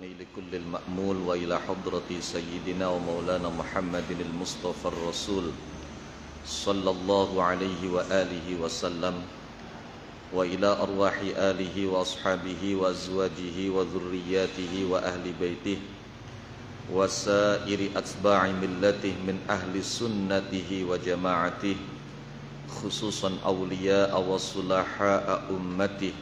لكل المأمول وإلى حضرة سيدنا ومولانا محمد المصطفى الرسول صلى الله عليه وآله وسلم وإلى أرواح آله وأصحابه وأزواجه وذرياته وأهل بيته وسائر أتباع ملته من أهل سنته وجماعته خصوصا أولياء وصلحاء أمته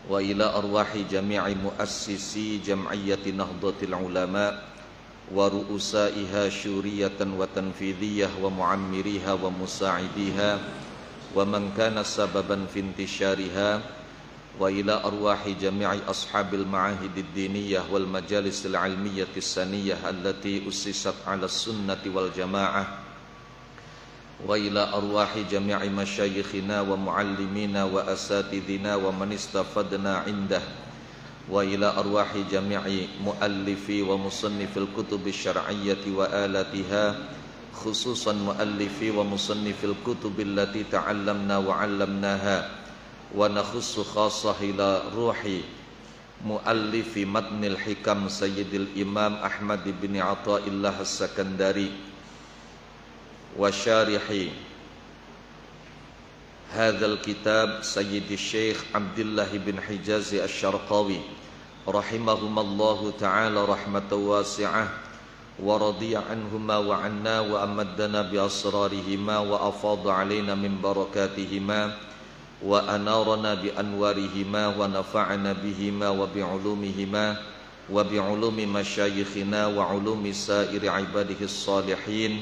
وإلى أرواح جميع مؤسسي جمعية نهضة العلماء ورؤسائها شورية وتنفيذية ومعمريها ومساعديها ومن كان سببا في انتشارها وإلى أرواح جميع أصحاب المعاهد الدينية والمجالس العلمية السنية التي أسست على السنة والجماعة وإلى أرواح جميع مشايخنا ومعلمينا وأساتذنا ومن استفدنا عنده وإلى أرواح جميع مؤلفي ومصنف الكتب الشرعية وآلاتها خصوصا مؤلفي ومصنف الكتب التي تعلمنا وعلمناها ونخص خاصة إلى روح مؤلف متن الحكم سيد الإمام أحمد بن عطاء الله السكندري وشارح هذا الكتاب سيد الشيخ عبد الله بن حجاز الشرقاوي رحمهما الله تعالى رحمة واسعة ورضي عنهما وعنا وأمدنا بأسرارهما وأفاض علينا من بركاتهما وأنارنا بأنوارهما ونفعنا بهما وبعلومهما وبعلوم مشايخنا وعلوم سائر عباده الصالحين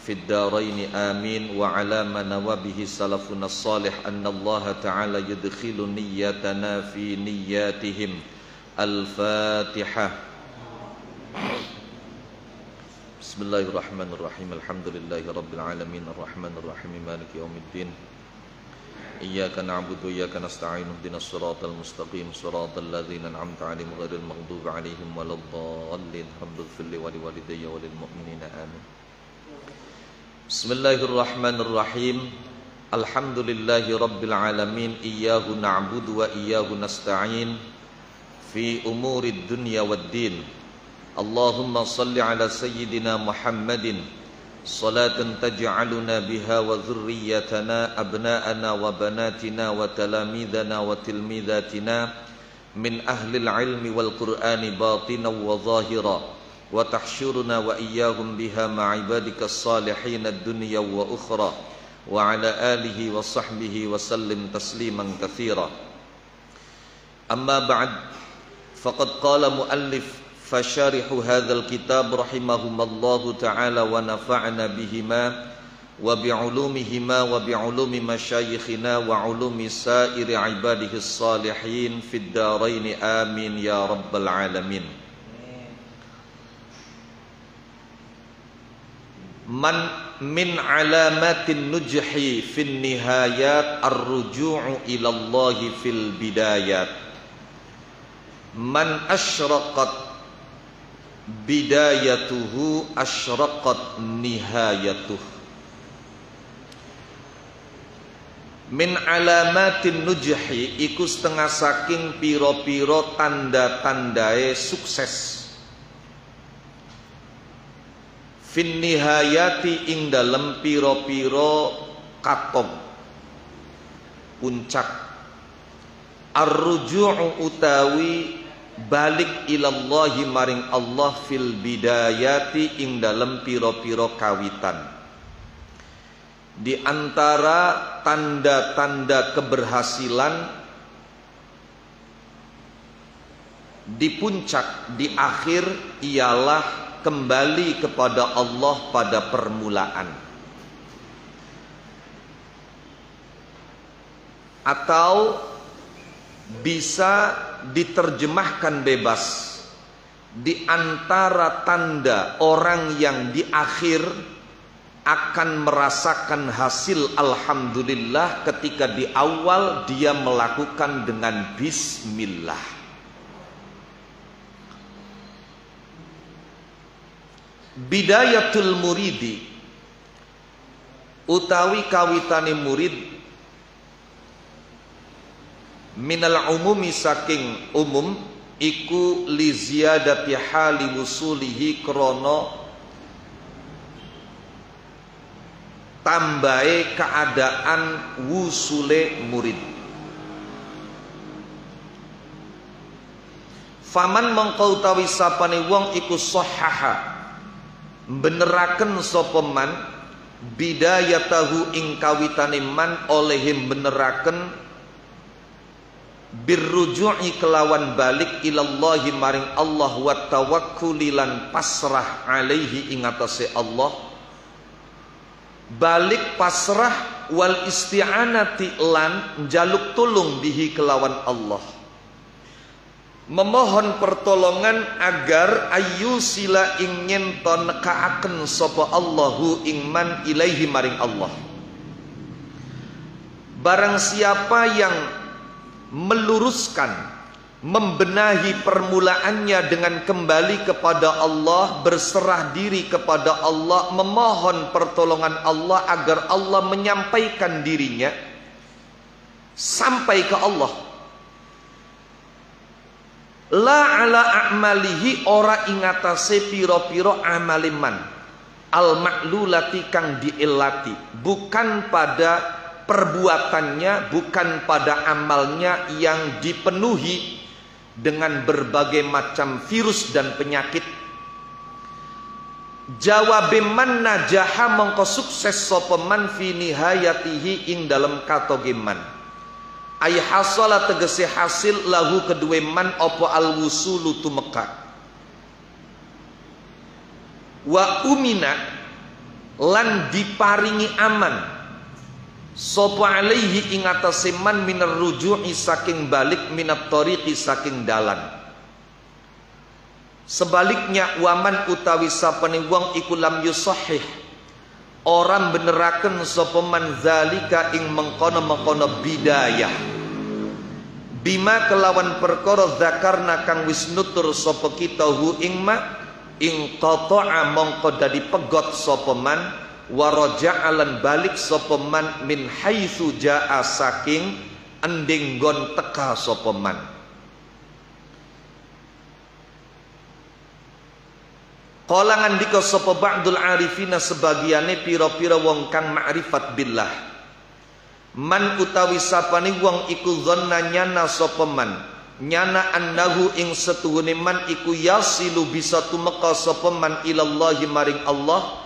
في الدارين آمين وعلى ما نوى به سلفنا الصالح أن الله تعالى يدخل نيتنا في نياتهم الفاتحة. بسم الله الرحمن الرحيم الحمد لله رب العالمين الرحمن الرحيم مالك يوم الدين إياك نعبد وإياك نستعين اهدنا الصراط المستقيم صراط الذين أنعمت عليهم غير المغضوب عليهم ولا الضالين رب اغفر لي ولوالدي وللمؤمنين آمين. Bismillahirrahmanirrahim. Alhamdulillahi rabbil alamin. Iyyahu na'budu wa iyyahu nasta'in fi umurid dunya waddin. Allahumma salli ala sayyidina Muhammadin salatan taj'aluna biha wa dhurriyyatana abna'ana wa banatina wa talamidana wa tilmidatina min ahlil ilmi wal qur'ani batina wa zahira wa tahsyuruna wa iyyahum biha ma'ibadika as-salihin ad-dunya wa ukhra wa ala alihi wa sahbihi wa sallim tasliman katsira. Amma ba'd, faqad qala muallif fasharihu hadzal kitab rahimahumallahu ta'ala wa nafa'ana bihima wa bi'ulumihima wa bi'ulumi masyayikhina wa ulumi sa'iri ibadihi as-salihin fid darain amin ya rabbal alamin. Man min alamatin nujhi fin nihayat ar-ruju'u ila Allah fil bidayat. Man asyraqat bidayatuhu asyraqat nihayatuh. Min alamatin nujhi iku setengah saking piro-piro tanda-tandae sukses. Fin nihayati ing dalem piro-piro katom puncak. Ar-ruju'u utawi balik ilallahi maring Allah fil bidayati ing dalem piro-piro kawitan. Di antara tanda-tanda keberhasilan di puncak, di akhir ialah kembali kepada Allah pada permulaan. Atau bisa diterjemahkan bebas, di antara tanda orang yang di akhir akan merasakan hasil alhamdulillah ketika di awal dia melakukan dengan bismillah. Bidayatul muridi utawi kawitane murid minal umumi saking umum iku li ziyadati hali wusulihi krana tambahe keadaan wusule murid. Faman mongko utawi sapane wong iku sahaha beneraken sapa man bidayatahu ing kawitane man olehim beneraken birruju'i kelawan balik ilallahi maring Allah wa tawakkulilan pasrah alaihi ing atase Allah, balik pasrah wal isti'anati lan njaluk tulung bihi kelawan Allah, memohon pertolongan agar ayu sila ingin to nekaaken sapa Allahu ing man ilaihi maring Allah. Barang siapa yang meluruskan, membenahi permulaannya dengan kembali kepada Allah, berserah diri kepada Allah, memohon pertolongan Allah agar Allah menyampaikan dirinya sampai ke Allah. La ala a'malihi ora ingatase piro-piro amaliman al maklulati kang dielati, bukan pada perbuatannya, bukan pada amalnya yang dipenuhi dengan berbagai macam virus dan penyakit. Jawabe man najaha mongko sukses sapa man fi nihayatihi ing dalam katoge man. Ay hasala tegese hasil lahu kedue man apa al wusulu tumeka. Wa umina lan diparingi aman sapa alaihi ing atase man minar ruju'i saking balik minat tariqi saking dalan. Sebaliknya waman utawi sapane wong iku lam yusahih orang beneraken sapa man zalika ing mengkono-mengkono bidayah bima kelawan perkara zakarna kang wis nutur sapa kita hu ing ma ing qata'a mongko dadi pegot sapa man waraja'alan balik sapa man min haitsu jaa saking ending nggon teka sapa man. Kala ngandika sapa ba'dul arifina sebagiane pira-pira wong kang ma'rifat billah, man utawi sapane wong iku dzanna nyana sapa man nyana annahu ing setuhune man iku yasilu bisa tumeka sapa man ilallahi maring Allah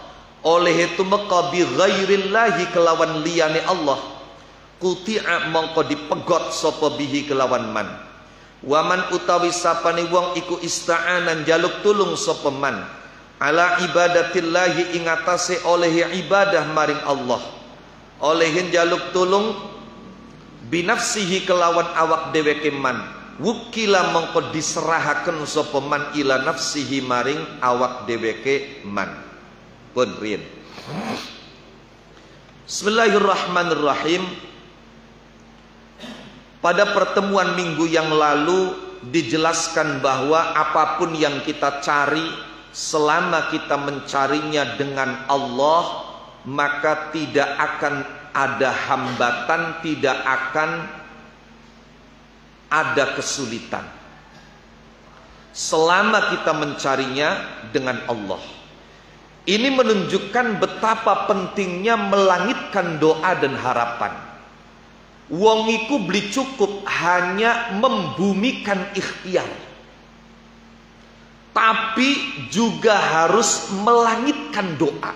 oleh itu maka bi ghairillahi kelawan liyane Allah kuti'a mongko dipegot sapa bihi kelawan man. Waman utawi sapane wong iku ista'anan jaluk tulung sapa man ala ibadatillahi ing atase oleh ibadah maring Allah, olehin jaluk tulung binafsihi kelawan awak dheweke man wukila mongko diserahaken sapa man ila nafsihi maring awak dheweke man. Pun riyen. Bismillahirrahmanirrahim. Pada pertemuan minggu yang lalu dijelaskan bahwa apapun yang kita cari selama kita mencarinya dengan Allah maka tidak akan ada hambatan, tidak akan ada kesulitan selama kita mencarinya dengan Allah. Ini menunjukkan betapa pentingnya melangitkan doa dan harapan. Wong iku beli cukup hanya membumikan ikhtiar, tapi juga harus melangitkan doa.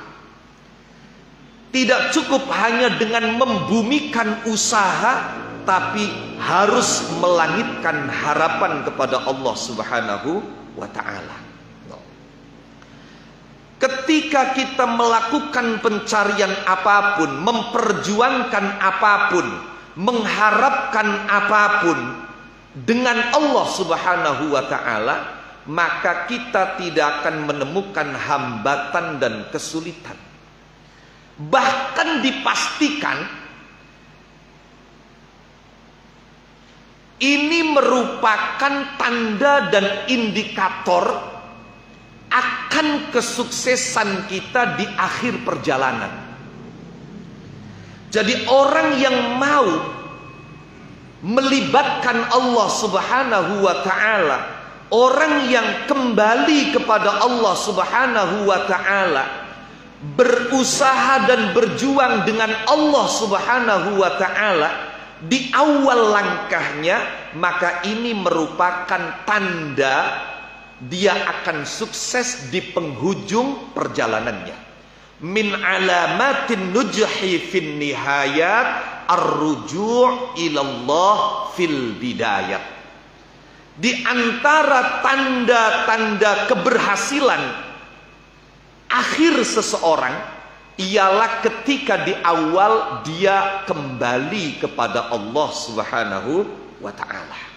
Tidak cukup hanya dengan membumikan usaha, tapi harus melangitkan harapan kepada Allah Subhanahu wa ta'ala. Ketika kita melakukan pencarian apapun, memperjuangkan apapun, mengharapkan apapun dengan Allah Subhanahu wa ta'ala, maka kita tidak akan menemukan hambatan dan kesulitan. Bahkan dipastikan ini merupakan tanda dan indikator akan kesuksesan kita di akhir perjalanan. Jadi orang yang mau melibatkan Allah Subhanahu wa ta'ala Orang yang kembali kepada Allah Subhanahu wa ta'ala, berusaha dan berjuang dengan Allah Subhanahu wa ta'ala di awal langkahnya, maka ini merupakan tanda dia akan sukses di penghujung perjalanannya. Min alamatin nujhi fin nihayat ar-ruju' ilallah fil bidayat. Di antara tanda-tanda keberhasilan akhir seseorang ialah ketika di awal dia kembali kepada Allah Subhanahu wa ta'ala.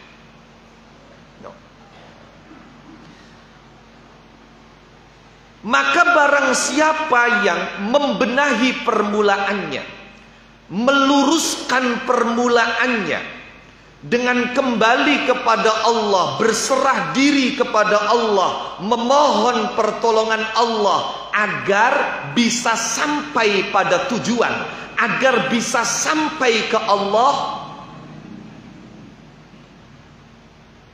Maka barang siapa yang membenahi permulaannya, meluruskan permulaannya dengan kembali kepada Allah, berserah diri kepada Allah, memohon pertolongan Allah agar bisa sampai pada tujuan, agar bisa sampai ke Allah,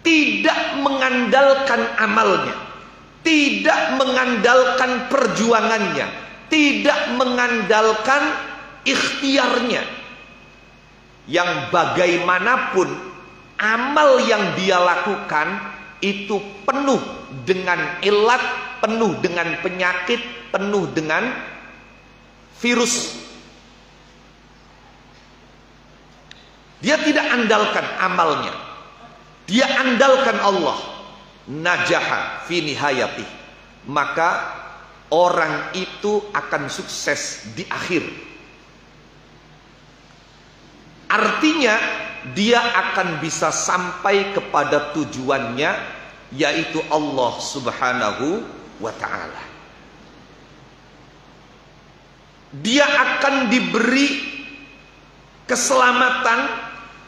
tidak mengandalkan amalnya, tidak mengandalkan perjuangannya, tidak mengandalkan ikhtiarnya. Yang bagaimanapun amal yang dia lakukan itu penuh dengan ilat, penuh dengan penyakit, penuh dengan virus. Dia tidak andalkan amalnya, dia andalkan Allah. Najaha fi nihayati, maka orang itu akan sukses di akhir. Artinya dia akan bisa sampai kepada tujuannya, yaitu Allah Subhanahu wa ta'ala. Dia akan diberi keselamatan,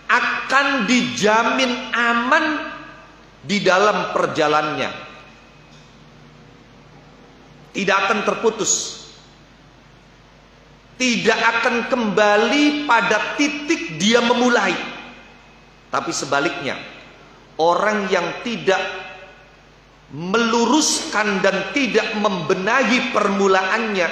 akan dijamin aman di dalam perjalanannya, tidak akan terputus, tidak akan kembali pada titik dia memulai. Tapi sebaliknya, orang yang tidak meluruskan dan tidak membenahi permulaannya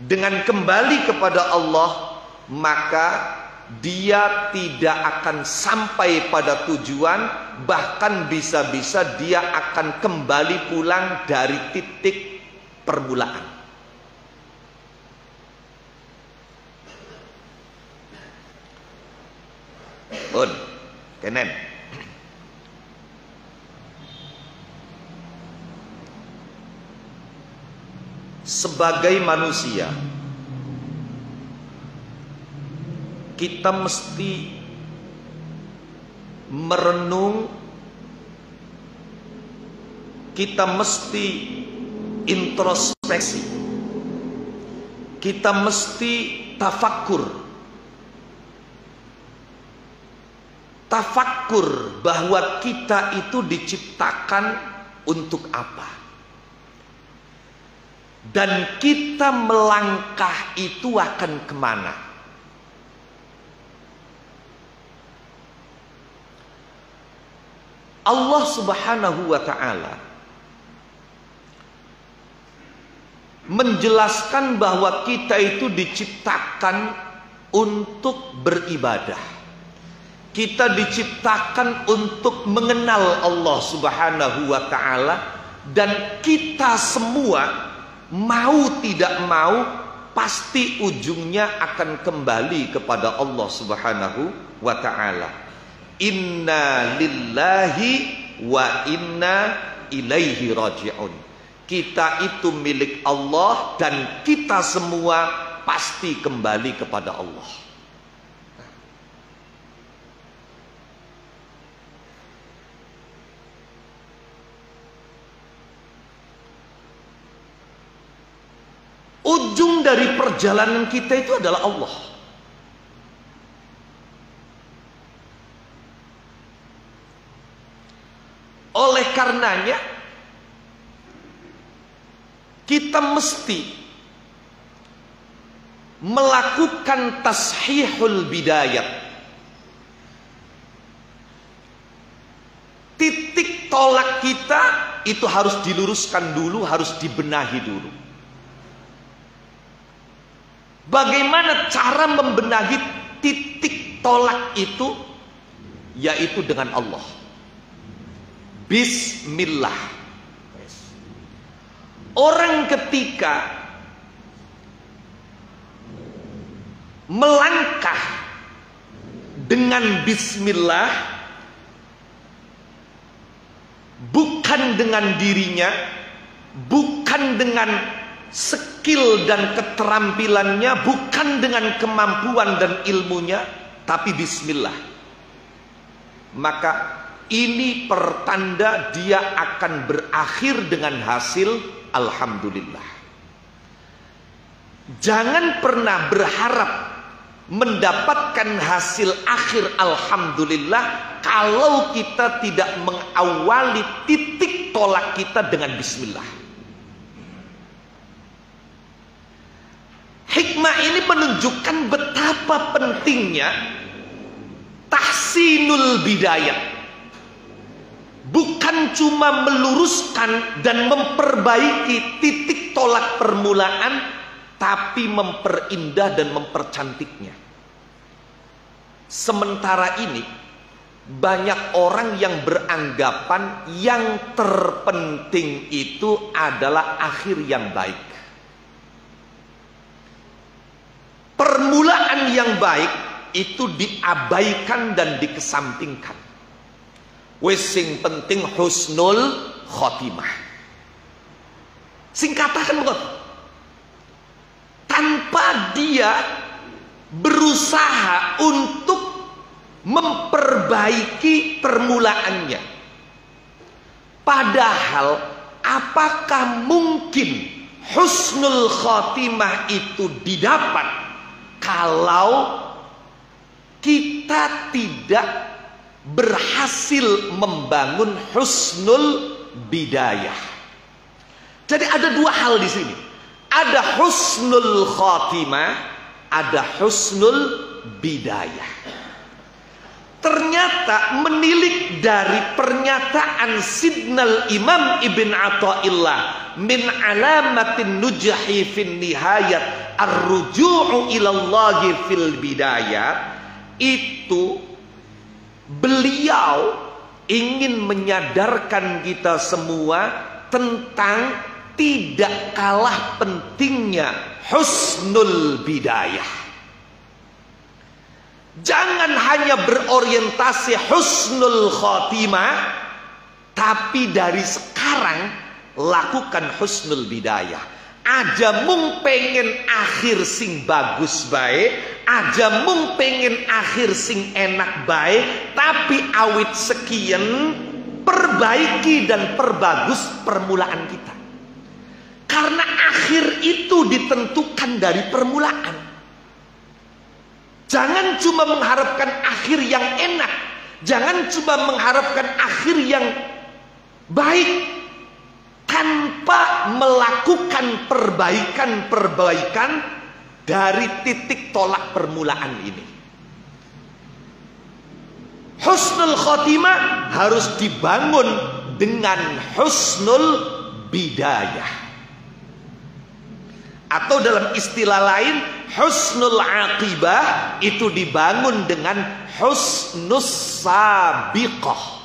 dengan kembali kepada Allah, maka dia tidak akan sampai pada tujuan, bahkan bisa-bisa dia akan kembali pulang dari titik permulaan. Bun, kenen. Sebagai manusia, kita mesti merenung, kita mesti introspeksi, kita mesti tafakkur. Tafakkur bahwa kita itu diciptakan untuk apa, dan kita melangkah itu akan kemana. Allah Subhanahu wa ta'ala menjelaskan bahwa kita itu diciptakan untuk beribadah. Kita diciptakan untuk mengenal Allah Subhanahu wa ta'ala, dan kita semua mau tidak mau pasti ujungnya akan kembali kepada Allah Subhanahu wa ta'ala. Inna lillahi wa inna ilaihi raji'un. Kita itu milik Allah dan kita semua pasti kembali kepada Allah. Ujung dari perjalanan kita itu adalah Allah. Oleh karenanya kita mesti melakukan tashihul bidayat. Titik tolak kita itu harus diluruskan dulu, harus dibenahi dulu. Bagaimana cara membenahi titik tolak itu? Yaitu dengan Allah. Bismillah. Orang ketika melangkah dengan bismillah, bukan dengan dirinya, bukan dengan skill dan keterampilannya, bukan dengan kemampuan dan ilmunya, tapi bismillah, maka ini pertanda dia akan berakhir dengan hasil alhamdulillah. Jangan pernah berharap mendapatkan hasil akhir alhamdulillah kalau kita tidak mengawali titik tolak kita dengan bismillah. Hikmah ini menunjukkan betapa pentingnya tahsinul bidayah. Bukan cuma meluruskan dan memperbaiki titik tolak permulaan, tapi memperindah dan mempercantiknya. Sementara ini banyak orang yang beranggapan yang terpenting itu adalah akhir yang baik. Permulaan yang baik itu diabaikan dan dikesampingkan. Wes sing penting husnul khotimah. Sing katakan begitu. Tanpa dia berusaha untuk memperbaiki permulaannya. Padahal apakah mungkin husnul khotimah itu didapat kalau kita tidak berhasil membangun husnul bidayah? Jadi ada dua hal di sini. Ada husnul khotimah, ada husnul bidayah. Ternyata menilik dari pernyataan Sidnal Imam Ibn Athaillah, min alamatin nujhi fin nihayat ar-ruju'u ilallahi fil bidayat, itu beliau ingin menyadarkan kita semua tentang tidak kalah pentingnya husnul bidayah. Jangan hanya berorientasi husnul khotimah, tapi dari sekarang lakukan husnul bidayah. Aja mung pengen akhir sing bagus baik, aja mung pengen akhir sing enak baik, tapi awit sekian perbaiki dan perbagus permulaan kita. Karena akhir itu ditentukan dari permulaan. Jangan cuma mengharapkan akhir yang enak, jangan cuma mengharapkan akhir yang baik tanpa melakukan perbaikan-perbaikan dari titik tolak permulaan ini. Husnul khotimah harus dibangun dengan husnul bidayah. Atau dalam istilah lain, husnul aqibah itu dibangun dengan husnus sabiqah.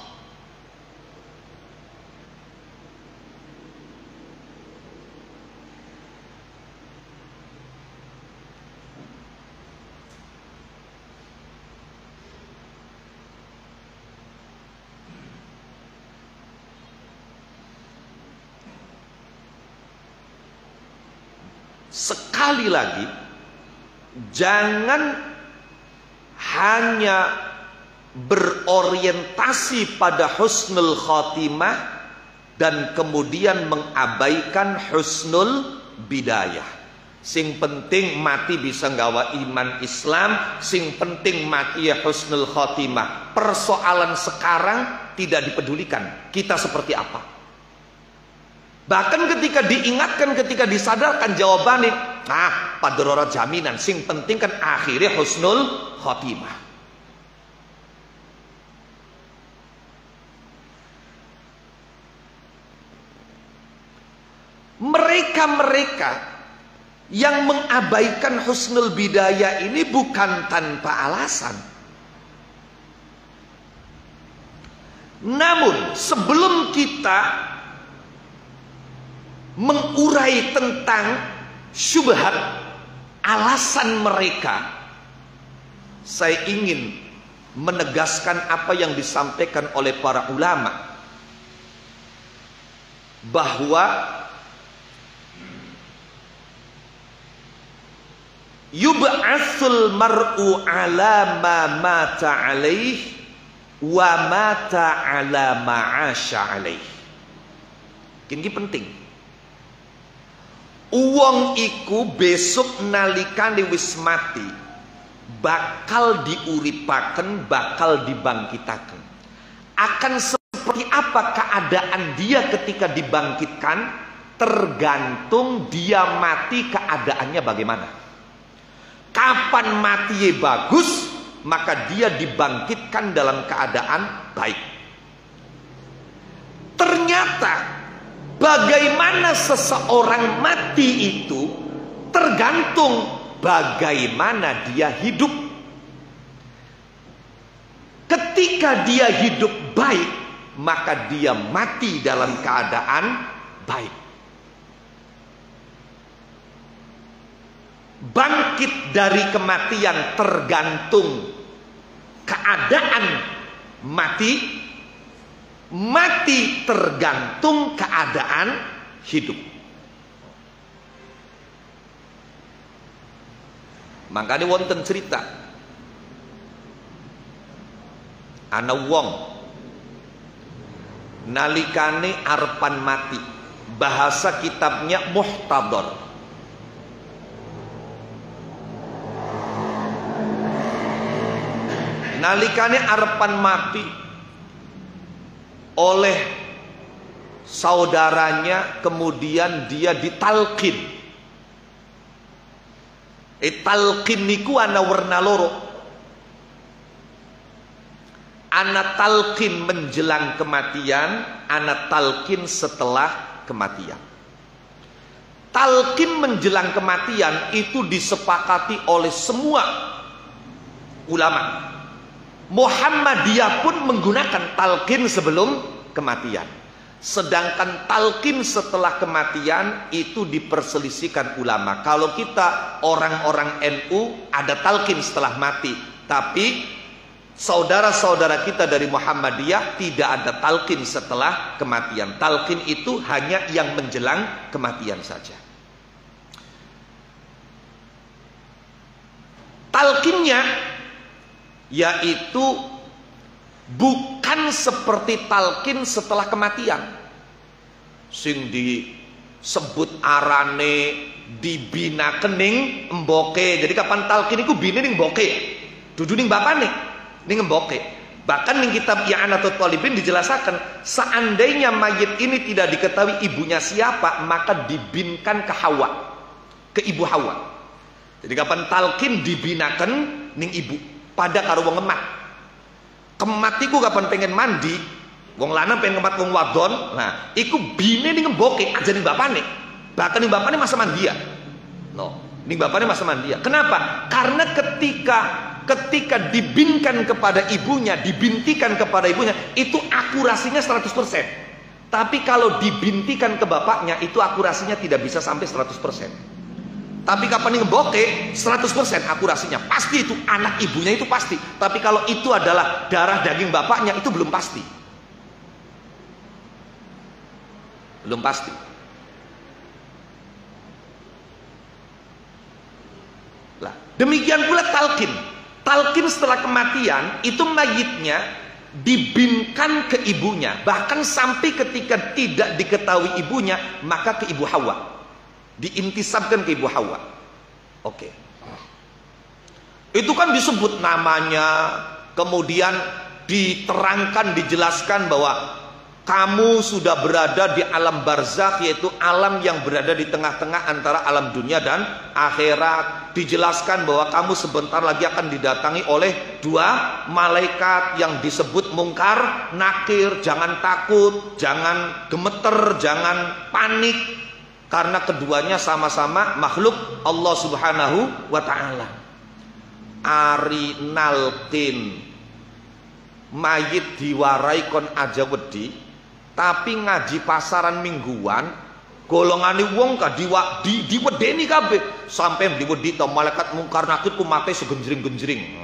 Sekali lagi, jangan hanya berorientasi pada husnul khotimah dan kemudian mengabaikan husnul bidayah. Sing penting mati bisa nggawa iman Islam, sing penting mati ya husnul khotimah. Persoalan sekarang tidak dipedulikan kita seperti apa. Bahkan ketika diingatkan, ketika disadarkan jawabannya, nah padahal jaminan, sing penting kan akhirnya husnul khotimah. mereka yang mengabaikan husnul bidayah ini bukan tanpa alasan. Namun sebelum kita mengurai tentang syubhat alasan mereka, saya ingin menegaskan apa yang disampaikan oleh para ulama, bahwa yub'atsul mar'u ala ma mata alaih wa mata ala ma 'asha alaih. Ini penting. Uwong iku besok nalikane wis mati bakal diuripaken, bakal dibangkitaken. Akan seperti apa keadaan dia ketika dibangkitkan tergantung dia mati keadaannya bagaimana. Kapan matinya bagus, maka dia dibangkitkan dalam keadaan baik. Ternyata bagaimana seseorang mati itu tergantung bagaimana dia hidup. Ketika dia hidup baik, maka dia mati dalam keadaan baik. Bangkit dari kematian tergantung keadaan mati. Mati tergantung keadaan hidup. Makanya wonten cerita ana wong nalikane arepan mati, bahasa kitabnya Muhtadar. Nalikane arepan mati oleh saudaranya, kemudian dia ditalkin. Talqin niku ana werna loro. Ana talqin menjelang kematian, ana talqin setelah kematian. Talqin menjelang kematian itu disepakati oleh semua ulama. Muhammadiyah pun menggunakan talqin sebelum kematian. Sedangkan talqin setelah kematian itu diperselisihkan ulama. Kalau kita orang-orang NU ada talqin setelah mati, tapi saudara-saudara kita dari Muhammadiyah tidak ada talqin setelah kematian. Talqin itu hanya yang menjelang kematian saja. Talqinnya yaitu bukan seperti talqin setelah kematian, sing disebut arane dibina kening emboke. Jadi kapan talqin iku bine ning mboke, dudu ning bapane, ning emboke. Bahkan ning kitab I'anatul Talibin dijelaskan, seandainya mayit ini tidak diketahui ibunya siapa, maka dibinkan ke Hawa, ke ibu Hawa. Jadi kapan talqin dibinaken ning ibu pada karo wong emat. Kematiku kapan pengen mandi, wong lanang pengen ngemat wong wadon, nah iku bine ning ngemboke aja ning bapane. Bahkan ning bapane masa mandia. No, ning bapane masa mandia. Kenapa? Karena ketika dibinkan kepada ibunya, dibintikan kepada ibunya, itu akurasinya 100%. Tapi kalau dibintikan ke bapaknya, itu akurasinya tidak bisa sampai 100%. Tapi kapan ngeboke 100% akurasinya. Pasti itu anak ibunya itu pasti. Tapi kalau itu adalah darah daging bapaknya, itu belum pasti. Belum pasti. Lah, demikian pula talqin. Talqin setelah kematian itu mayitnya dibinkan ke ibunya. Bahkan sampai ketika tidak diketahui ibunya, maka ke ibu Hawa. Diintisabkan ke ibu Hawa. Oke. Itu kan disebut namanya, kemudian diterangkan, dijelaskan bahwa kamu sudah berada di alam barzakh, yaitu alam yang berada di tengah-tengah antara alam dunia dan akhirat. Dijelaskan bahwa kamu sebentar lagi akan didatangi oleh dua malaikat yang disebut mungkar, nakir. Jangan takut, jangan gemeter, jangan panik. Karena keduanya sama-sama makhluk Allah Subhanahu wa ta'ala. Ari nalkin mayit diwarai kon aja wedi, tapi ngaji pasaran mingguan golongane wong ka diwedeni kabeh sampai diwedi to malaikat mungkar nakir ku mate segenjring-genjring.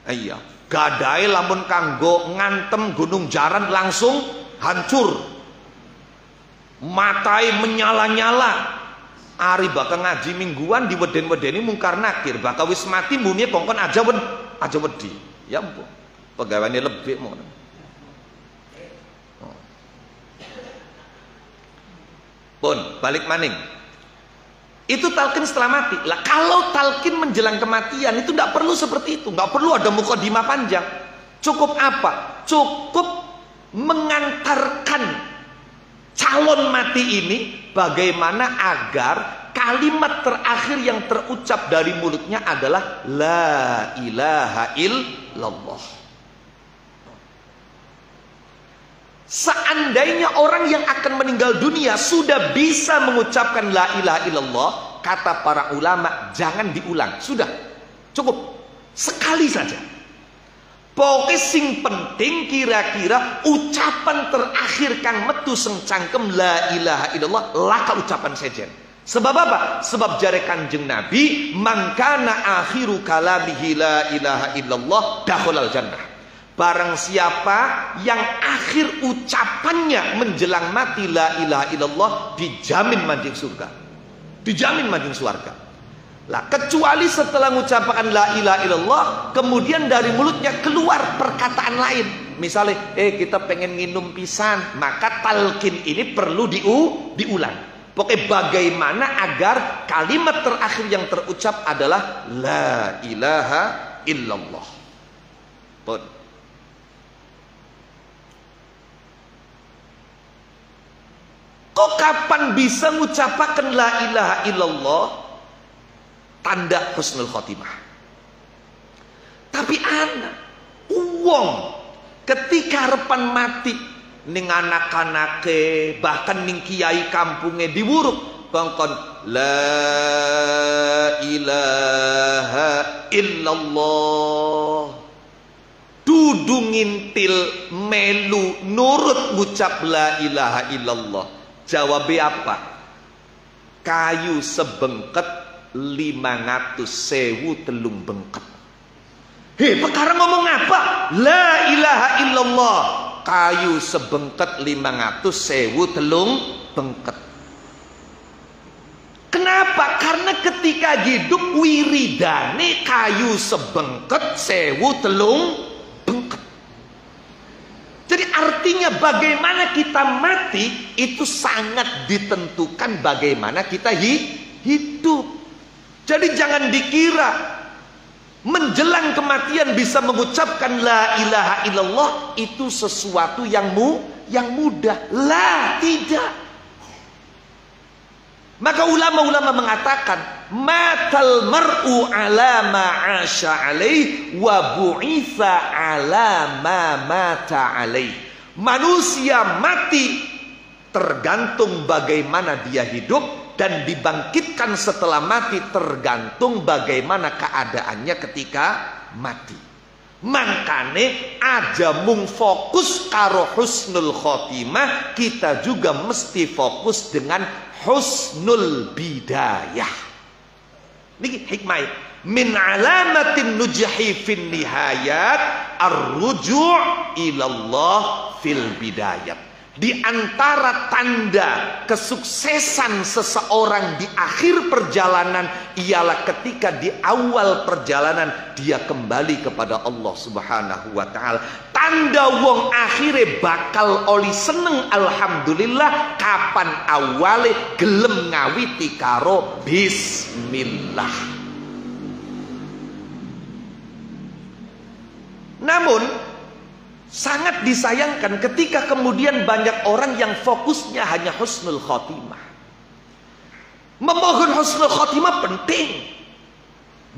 Iya, gadahe lamun kanggo ngantem gunung jaran langsung hancur. Matai menyala-nyala. Ari bakal ngaji mingguan diweden-wedeni mungkar nakir, bakal wis mati muni kongkon aja wedi. Ya ampun. Pegawainya lebih mau. Pun balik maning. Itu talqin setelah mati. Lah kalau talqin menjelang kematian itu tidak perlu seperti itu, nggak perlu ada mukadimah panjang. Cukup apa? Cukup mengantarkan calon mati ini bagaimana agar kalimat terakhir yang terucap dari mulutnya adalah la ilaha illallah. Seandainya orang yang akan meninggal dunia sudah bisa mengucapkan la ilaha illallah, kata para ulama jangan diulang, sudah cukup sekali saja. Pokoknya sing penting kira-kira ucapan terakhir kang metu seng cangkem la ilaha illallah laka ucapan sejen. Sebab apa? Sebab jare Kanjeng Nabi, man kana akhiru kalamihi la ilaha illallah dakhalal jannah. Barang siapa yang akhir ucapannya menjelang mati la ilaha illallah, dijamin manjing surga. Dijamin manjing surga. Lah kecuali setelah mengucapkan la ilaha illallah kemudian dari mulutnya keluar perkataan lain. Misalnya kita pengen minum pisan, maka talqin ini perlu diulang. Pokoknya bagaimana agar kalimat terakhir yang terucap adalah la ilaha illallah. Pun kok kapan bisa mengucapkan la ilaha illallah? Tanda husnul khotimah. Tapi anak uang ketika harapan mati ning anak-anake bahkan ning kiai kampunge diwuruk kongkon la ilaha illallah, dudu ngintil melu nurut ngucap la ilaha illallah. Jawabe apa? Kayu sebengket 500.000 telung bengket. Perkara ngomong apa? La ilaha illallah. Kayu sebengket 500.000 telung bengket. Kenapa? Karena ketika hidup wiridane kayu sebengket 1000 telung bengket. Jadi artinya bagaimana kita mati itu sangat ditentukan bagaimana kita hidup. Jadi jangan dikira menjelang kematian bisa mengucapkan la ilaha illallah itu sesuatu yang mudah. Lah, tidak. Maka ulama-ulama mengatakan matal mar'u ala ma 'asha alaih wa bu'itsa ala ma mata alaih. Manusia mati tergantung bagaimana dia hidup, dan dibangkitkan setelah mati tergantung bagaimana keadaannya ketika mati. Makane aja mung fokus karo husnul khotimah, kita juga mesti fokus dengan husnul bidayah. Niki hikmah. Min alamatin nujhi fin nihayat ar-ruju' ilallah fil bidayat. Di antara tanda kesuksesan seseorang di akhir perjalanan ialah ketika di awal perjalanan dia kembali kepada Allah Subhanahu wa ta'ala. Tanda wong akhire bakal oli seneng alhamdulillah kapan awale gelem ngawiti karo bismillah. Namun sangat disayangkan ketika kemudian banyak orang yang fokusnya hanya husnul khotimah. Memohon husnul khotimah penting.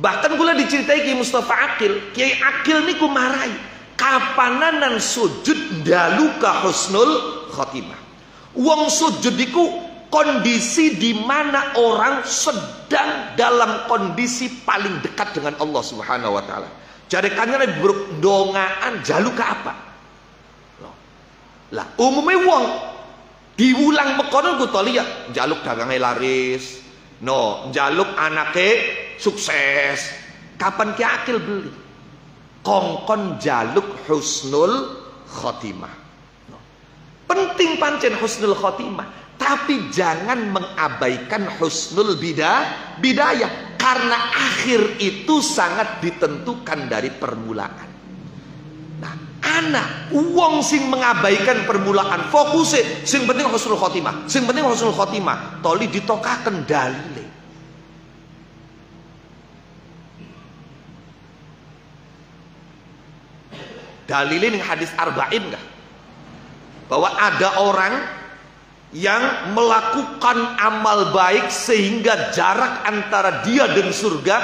Bahkan kula diceritai Kiai Mustafa Akil, Kiai Akil niku marai kapananan sujud dalu ka husnul khotimah. Wong sujud iku kondisi di mana orang sedang dalam kondisi paling dekat dengan Allah Subhanahu wa taala. Jadi kanjeng Nabi berdongaan jaluk ke apa? Lah umumnya wong diulang mekono ku to liya jaluk dagange laris, jaluk anake sukses. Kapan ki akil beli? Kongkon jaluk husnul khotimah. Penting pancen husnul khotimah, tapi jangan mengabaikan husnul bidayah, karena akhir itu sangat ditentukan dari permulaan. Nah, anak wong sing mengabaikan permulaan, fokusnya sing penting husnul khotimah, sing penting husnul khotimah, toli ditokaken dalile. Dalilin hadis arba'in kah? Bahwa ada orang yang melakukan amal baik sehingga jarak antara dia dan surga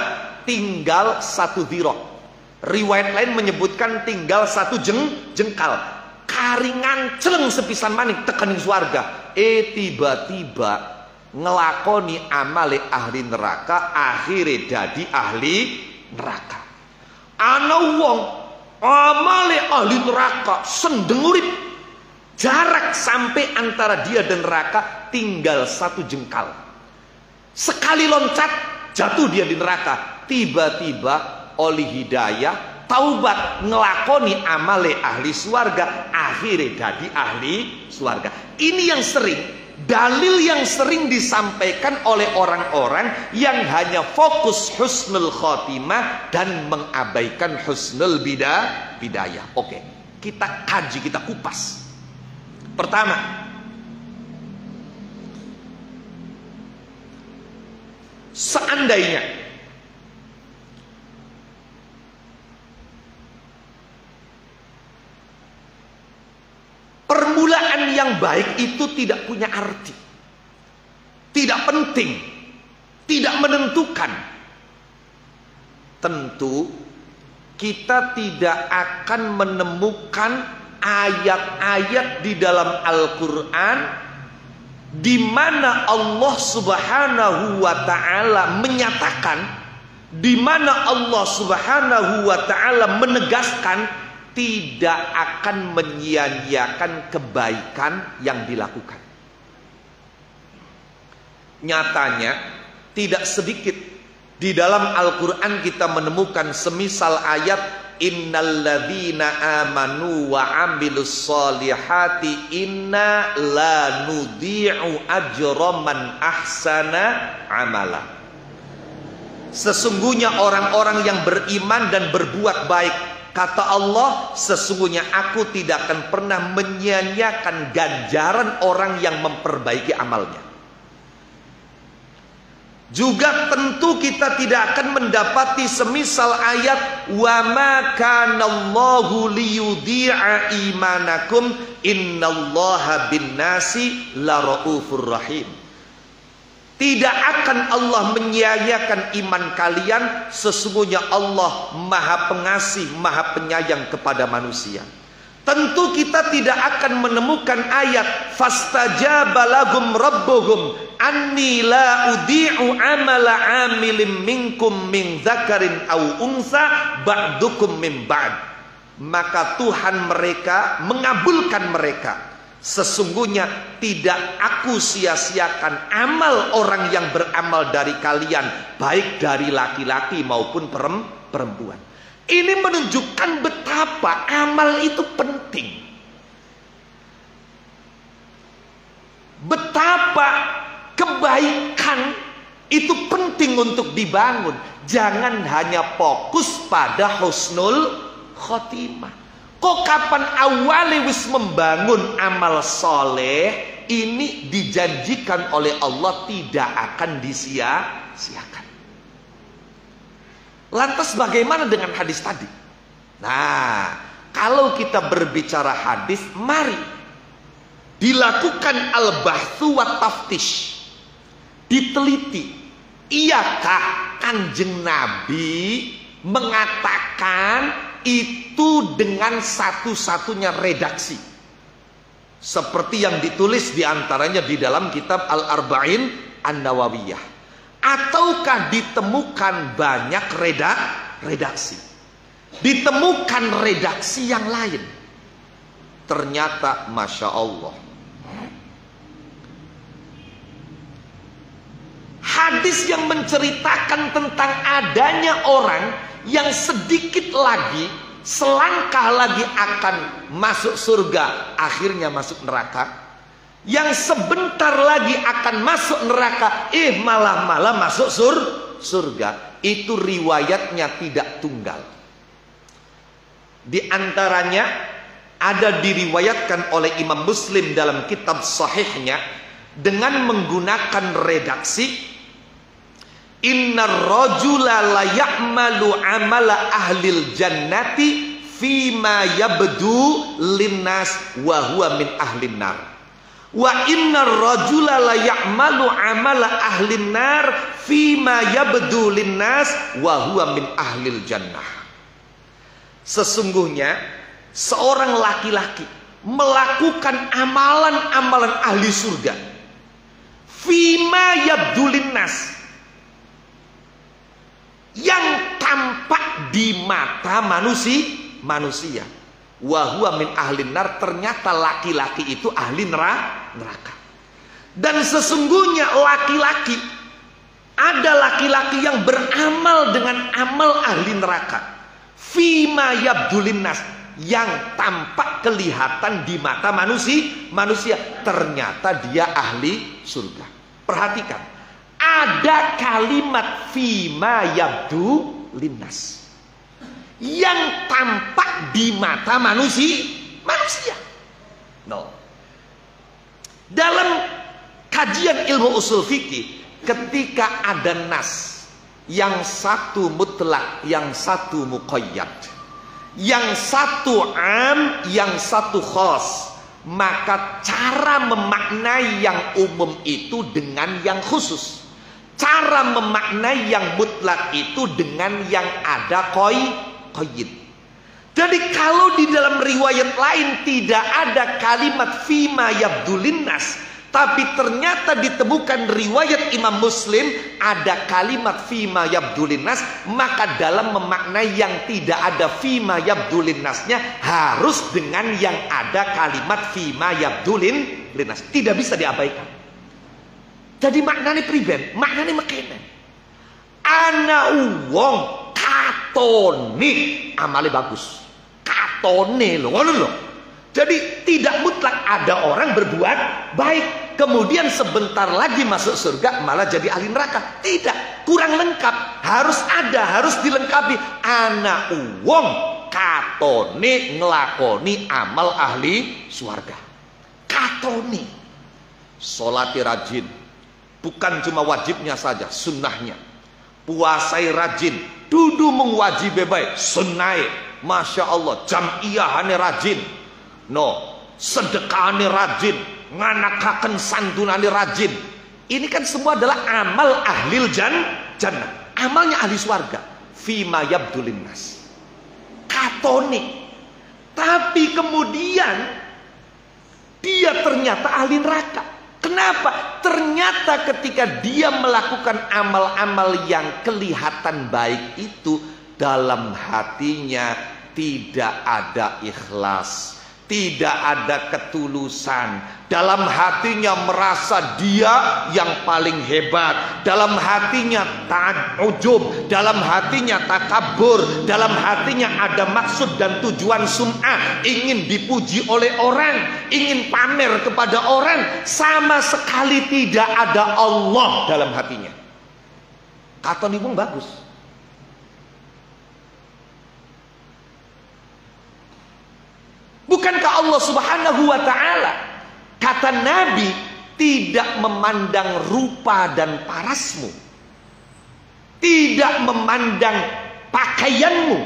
tinggal 1 dhira'. Riwayat lain menyebutkan tinggal 1 jengkal. Karingan celeng sepisan maning tekan swarga. Tiba-tiba ngelakoni amale ahli neraka, akhirnya dadi ahli neraka. Ana wong amale ahli neraka sendeng urip, jarak sampai antara dia dan neraka tinggal 1 jengkal. Sekali loncat jatuh dia di neraka. Tiba-tiba oleh hidayah taubat ngelakoni amale ahli swarga, akhirnya jadi ahli swarga. Ini yang sering, dalil yang sering disampaikan oleh orang-orang yang hanya fokus husnul khotimah dan mengabaikan husnul bidayah. Oke, kita kaji, kita kupas. Pertama, seandainya permulaan yang baik itu tidak punya arti, tidak penting, tidak menentukan, tentu kita tidak akan menemukan ayat-ayat di dalam Al-Quran di mana Allah Subhanahu wa ta'ala menyatakan, di mana Allah Subhanahu wa ta'ala menegaskan tidak akan menyia-nyiakan kebaikan yang dilakukan. Nyatanya tidak sedikit di dalam Al-Quran kita menemukan semisal ayat innalladzina amanu wa amilus solihati inna la nudhi'u ajra man ahsana amala. Sesungguhnya orang-orang yang beriman dan berbuat baik, kata Allah, sesungguhnya aku tidak akan pernah menyia-nyiakan ganjaran orang yang memperbaiki amalnya. Juga tentu kita tidak akan mendapati semisal ayat wa ma kanallahu liyudhi'a imanakum innallaha binnasi laraufur rahim. Tidak akan Allah menyia-nyiakan iman kalian, sesungguhnya Allah Maha Pengasih, Maha Penyayang kepada manusia. Tentu kita tidak akan menemukan ayat fastajaba lahum rabbuhum anni la udhi'u amala amilin minkum min dzakarin aw unsa ba'dukum min ba'd. Maka Tuhan mereka mengabulkan mereka. Sesungguhnya tidak aku sia-siakan amal orang yang beramal dari kalian, baik dari laki-laki maupun perempuan. Ini menunjukkan betapa amal itu penting. Betapa kebaikan itu penting untuk dibangun. Jangan hanya fokus pada husnul khotimah. Kok kapan awali wis membangun amal soleh, ini dijanjikan oleh Allah tidak akan disia-siakan. Lantas bagaimana dengan hadis tadi? Nah, kalau kita berbicara hadis, mari dilakukan al-bahthu wa taftish. Diteliti, iyakah Kanjeng Nabi mengatakan itu dengan satu-satunya redaksi? seperti yang ditulis diantaranya di dalam kitab Al-Arba'in An-Nawawiyah, ataukah ditemukan banyak redaksi, ditemukan redaksi yang lain? Ternyata Masya Allah, hadis yang menceritakan tentang adanya orang yang sedikit lagi, selangkah lagi akan masuk surga, akhirnya masuk neraka. Yang sebentar lagi akan masuk neraka, malah masuk surga. Itu riwayatnya tidak tunggal. Di antaranya ada diriwayatkan oleh Imam Muslim dalam kitab sahihnya dengan menggunakan redaksi, innar rajula la ya'malu amala ahlil jannati fima yabdu linnas wa huwa min ahlin nar, wa innar rajula la ya'malu amala ahlin nar fima yabdu linnas wa huwa min ahlil jannah. Sesungguhnya seorang laki-laki melakukan amalan-amalan ahli surga fima yabdu linnas, yang tampak di mata manusia, wa huwa min ahlin nar, ternyata laki-laki itu ahli neraka. Dan sesungguhnya laki-laki, ada laki-laki yang beramal dengan amal ahli neraka, fima yabdulin nas, yang tampak kelihatan di mata manusia, ternyata dia ahli surga. Perhatikan, ada kalimat fima yabdu linnas, yang tampak di mata manusia. No. Dalam kajian ilmu usul fikih, ketika ada nas, yang satu mutlak, yang satu muqayyad, yang satu am, yang satu khas, maka cara memaknai yang umum itu dengan yang khusus. Cara memaknai yang mutlak itu dengan yang ada qayyid. Jadi kalau di dalam riwayat lain tidak ada kalimat fima yabdulin nas, tapi ternyata ditemukan riwayat Imam Muslim ada kalimat fima yabdulin nas, maka dalam memaknai yang tidak ada fima yabdulin nasnya harus dengan yang ada kalimat fima yabdulin nas. Tidak bisa diabaikan. Jadi maknanya priben, maknanya mekenen. Ana wong katone amale bagus. Katone lho, ngono lho. Jadi tidak mutlak ada orang berbuat baik kemudian sebentar lagi masuk surga malah jadi ahli neraka. Tidak, kurang lengkap. Harus ada, harus dilengkapi. Ana wong katone nglakoni amal ahli surga. Katone salati rajin. Bukan cuma wajibnya saja, sunnahnya. Puasai rajin, dudu mengwajibe baik, sunnah. Masya Allah, jam'iyahane rajin. No, sedekahane rajin, nganakaken santunane rajin. Ini kan semua adalah amal ahlil jannah. Amalnya ahli swarga. Fima yabdulin nas. Katone. Tapi kemudian dia ternyata ahli neraka. Kenapa? Ternyata ketika dia melakukan amal-amal yang kelihatan baik itu, dalam hatinya tidak ada ikhlas, tidak ada ketulusan. Dalam hatinya merasa dia yang paling hebat. Dalam hatinya ujub, dalam hatinya takabur, dalam hatinya ada maksud dan tujuan sum'ah, ingin dipuji oleh orang, ingin pamer kepada orang. Sama sekali tidak ada Allah dalam hatinya. Katon ibu bagus. Bukankah Allah Subhanahu wa ta'ala, kata Nabi, tidak memandang rupa dan parasmu, tidak memandang pakaianmu,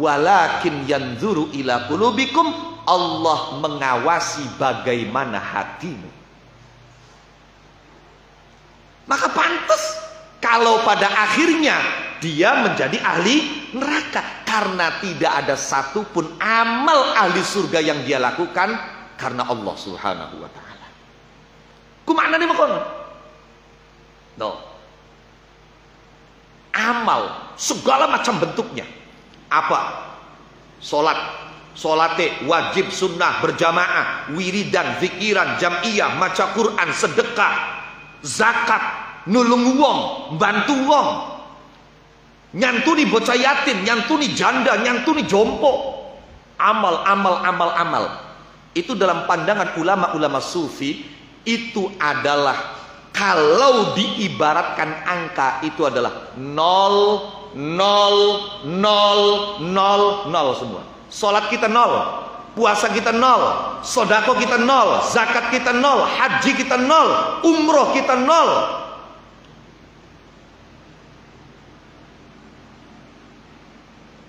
walakin yanzuru ila qulubikum, Allah mengawasi bagaimana hatimu. Maka pantas kalau pada akhirnya dia menjadi ahli neraka, karena tidak ada satupun amal ahli surga yang dia lakukan karena Allah Subhanahu wa taala. Ku maknane mengkono. No. Amal segala macam bentuknya. Apa? Salate wajib sunnah berjamaah, wiridan, zikiran, jam'iyah, maca Quran, sedekah, zakat, nulung wong, bantu wong, nyantuni bocah yatim, nyantuni janda, nyantuni jompo. Amal. Itu dalam pandangan ulama-ulama sufi itu adalah, kalau diibaratkan angka, itu adalah 0, 0, 0, 0 semua. Salat kita 0, puasa kita 0, sodako kita 0, zakat kita 0, haji kita 0, umroh kita 0.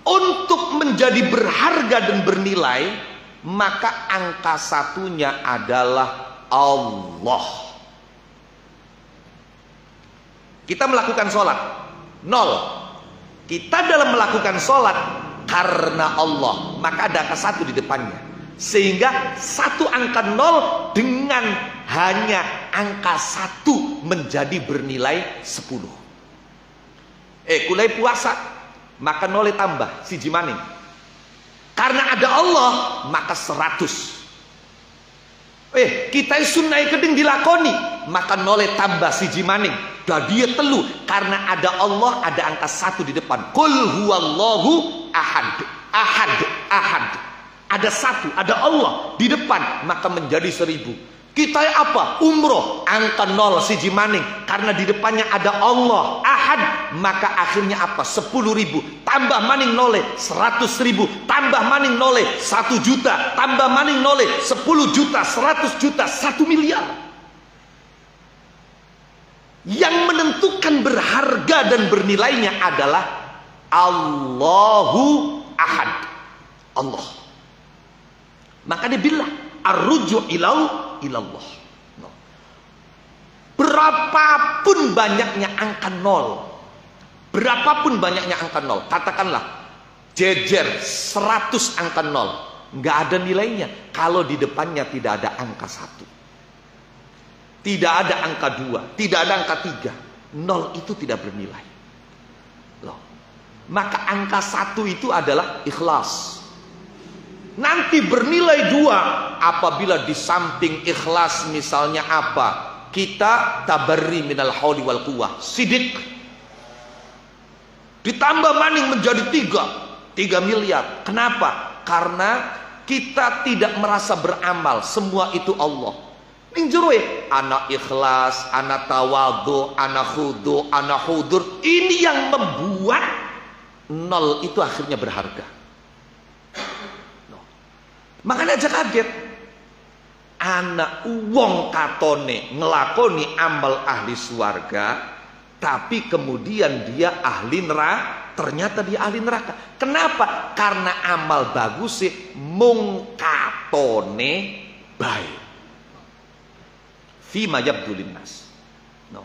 Untuk menjadi berharga dan bernilai, maka angka satunya adalah Allah. Kita melakukan sholat 0. Kita dalam melakukan sholat karena Allah, maka ada angka 1 di depannya. Sehingga satu angka 0 dengan hanya angka 1 menjadi bernilai 10. Kulai puasa, maka 0 tambah siji maning. Karena ada Allah, maka 100. Kita sunnah keding dilakoni, maka 0 tambah siji maning. Dia telu, karena ada Allah, ada angka 1 di depan. Qul huwallahu ahad. Ada 1, ada Allah di depan, maka menjadi 1000. Kita apa? Umroh, angka 0 siji maning, karena di depannya ada Allah ahad, maka akhirnya apa? 10.000 tambah maning 0, 100.000 tambah maning 0, 1 juta tambah maning 0, 10 juta, 100 juta, 1 miliar. Yang menentukan berharga dan bernilainya adalah Allahu ahad, Allah. Maka dia bilang ar-ruju' ilallah. No. Berapapun banyaknya angka 0, berapapun banyaknya angka 0, katakanlah jejer 100 angka 0, nggak ada nilainya kalau di depannya tidak ada angka 1, tidak ada angka 2, tidak ada angka 3. 0 itu tidak bernilai. Loh. Maka angka 1 itu adalah ikhlas. Nanti bernilai 2 apabila di samping ikhlas misalnya apa? Kita tabarri minal hauli wal quwwah, sidik. Ditambah maning menjadi 3 miliar. Kenapa? Karena kita tidak merasa beramal, semua itu Allah. Ning jero anak ikhlas, anak tawadhu, anak khudu, anak hudur. Ini yang membuat 0 itu akhirnya berharga. Makanya aja kaget. Anak wong katone ngelakoni amal ahli swarga, tapi kemudian dia ahli neraka. Ternyata dia ahli neraka. Kenapa? Karena amal bagus sih mung katone baik. Fima yabdu linnas. No.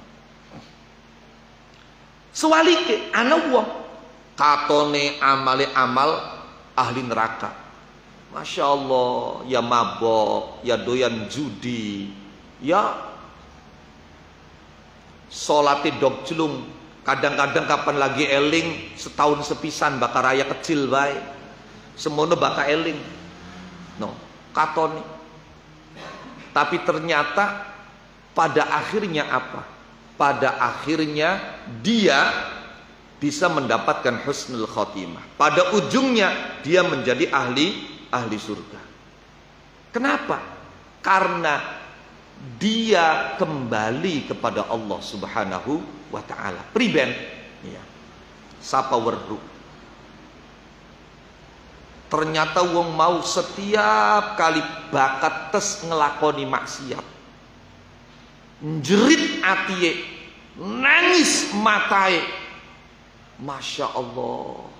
Sewalike anak wong katone amale amal ahli neraka. Masya Allah, ya mabok, ya doyan judi, ya solati dog celung. Kadang-kadang kapan lagi eling, setahun sepisan bakar raya kecil baik. Semono bakar eling. No, katone. Tapi ternyata pada akhirnya apa? Pada akhirnya dia bisa mendapatkan husnul khotimah. Pada ujungnya dia menjadi ahli surga. Kenapa? Karena dia kembali kepada Allah Subhanahu wa ta'ala. Priben ya. Sapa werdu. Ternyata wong mau setiap kali bakat tes ngelakoni maksiat, njerit atiye, nangis matae, Masya Allah,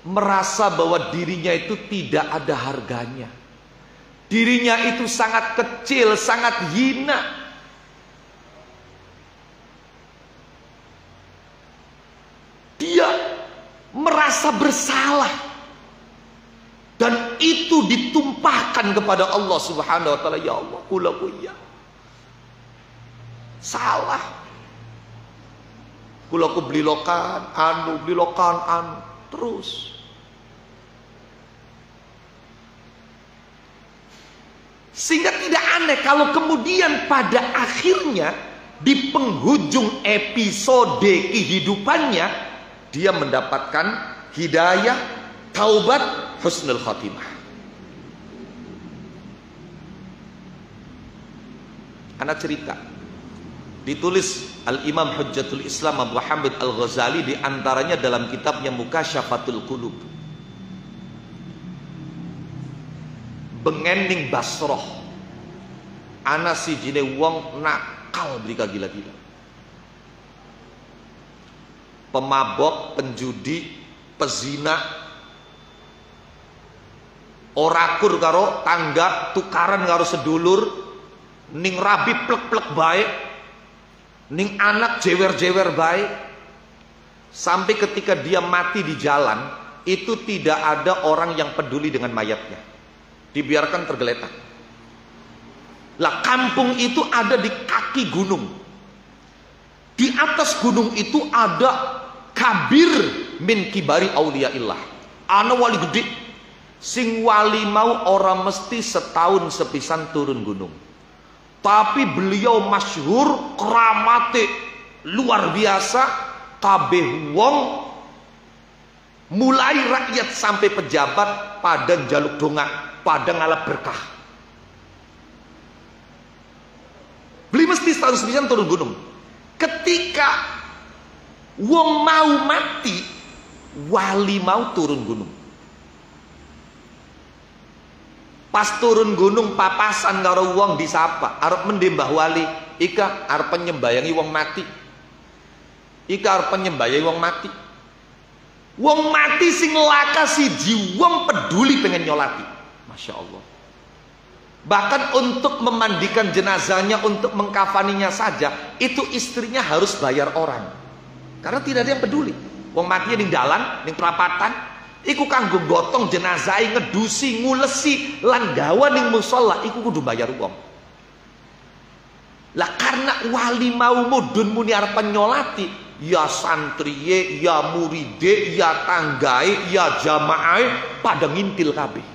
merasa bahwa dirinya itu tidak ada harganya, dirinya itu sangat kecil, sangat hina. Dia merasa bersalah, dan itu ditumpahkan kepada Allah Subhanahu wa taala. Ya Allah, kula ya salah. Kula ku blilokan anu terus. Sehingga tidak aneh kalau kemudian pada akhirnya di penghujung episode kehidupannya dia mendapatkan hidayah, taubat, husnul khatimah. Anak cerita, ditulis Al-Imam Hujjatul Islam Abu Hamid Al-Ghazali, diantaranya dalam kitabnya Mukasyafatul Qulub. Bengening Basroh, ana sijine wong nakal blika gila-gila, pemabok, penjudi, pezina, orakur karo tangga, tukaran karo sedulur, ning rabi plek-plek baik, ning anak jewer-jewer baik, sampai ketika dia mati di jalan itu tidak ada orang yang peduli dengan mayatnya, dibiarkan tergeletak. Lah kampung itu ada di kaki gunung, di atas gunung itu ada kabir min kibari auliyaillah, ana wali gede sing wali mau orang mesti setahun sepisan turun gunung, tapi beliau masyhur keramate luar biasa. Kabeh wong mulai rakyat sampai pejabat pada njaluk dongak, pada ngalap berkah. Beli mesti setahun sepisan turun gunung. Ketika wong mau mati, wali mau turun gunung. Pas turun gunung papasan karo wong disapa, arep mendhe Mbah Wali, ika arep penyembayangi wong mati. Ika arep penyembayangi wong mati. Wong mati sing laka siji wong peduli pengen nyolati. Masya Allah. Bahkan untuk memandikan jenazahnya, untuk mengkafaninya saja, itu istrinya harus bayar orang. Karena tidak ada yang peduli. Wong matinya ning dalan, ning perapatan, iku kanggo gotong jenazah, ngedusi, ngulesi, lan gawa ning musala, iku kudu bayar wong. Lah karena wali mau mudun muni arep nyolati, ya santriye, ya muride, ya tanggae, ya jamaah pada ngintil kabeh.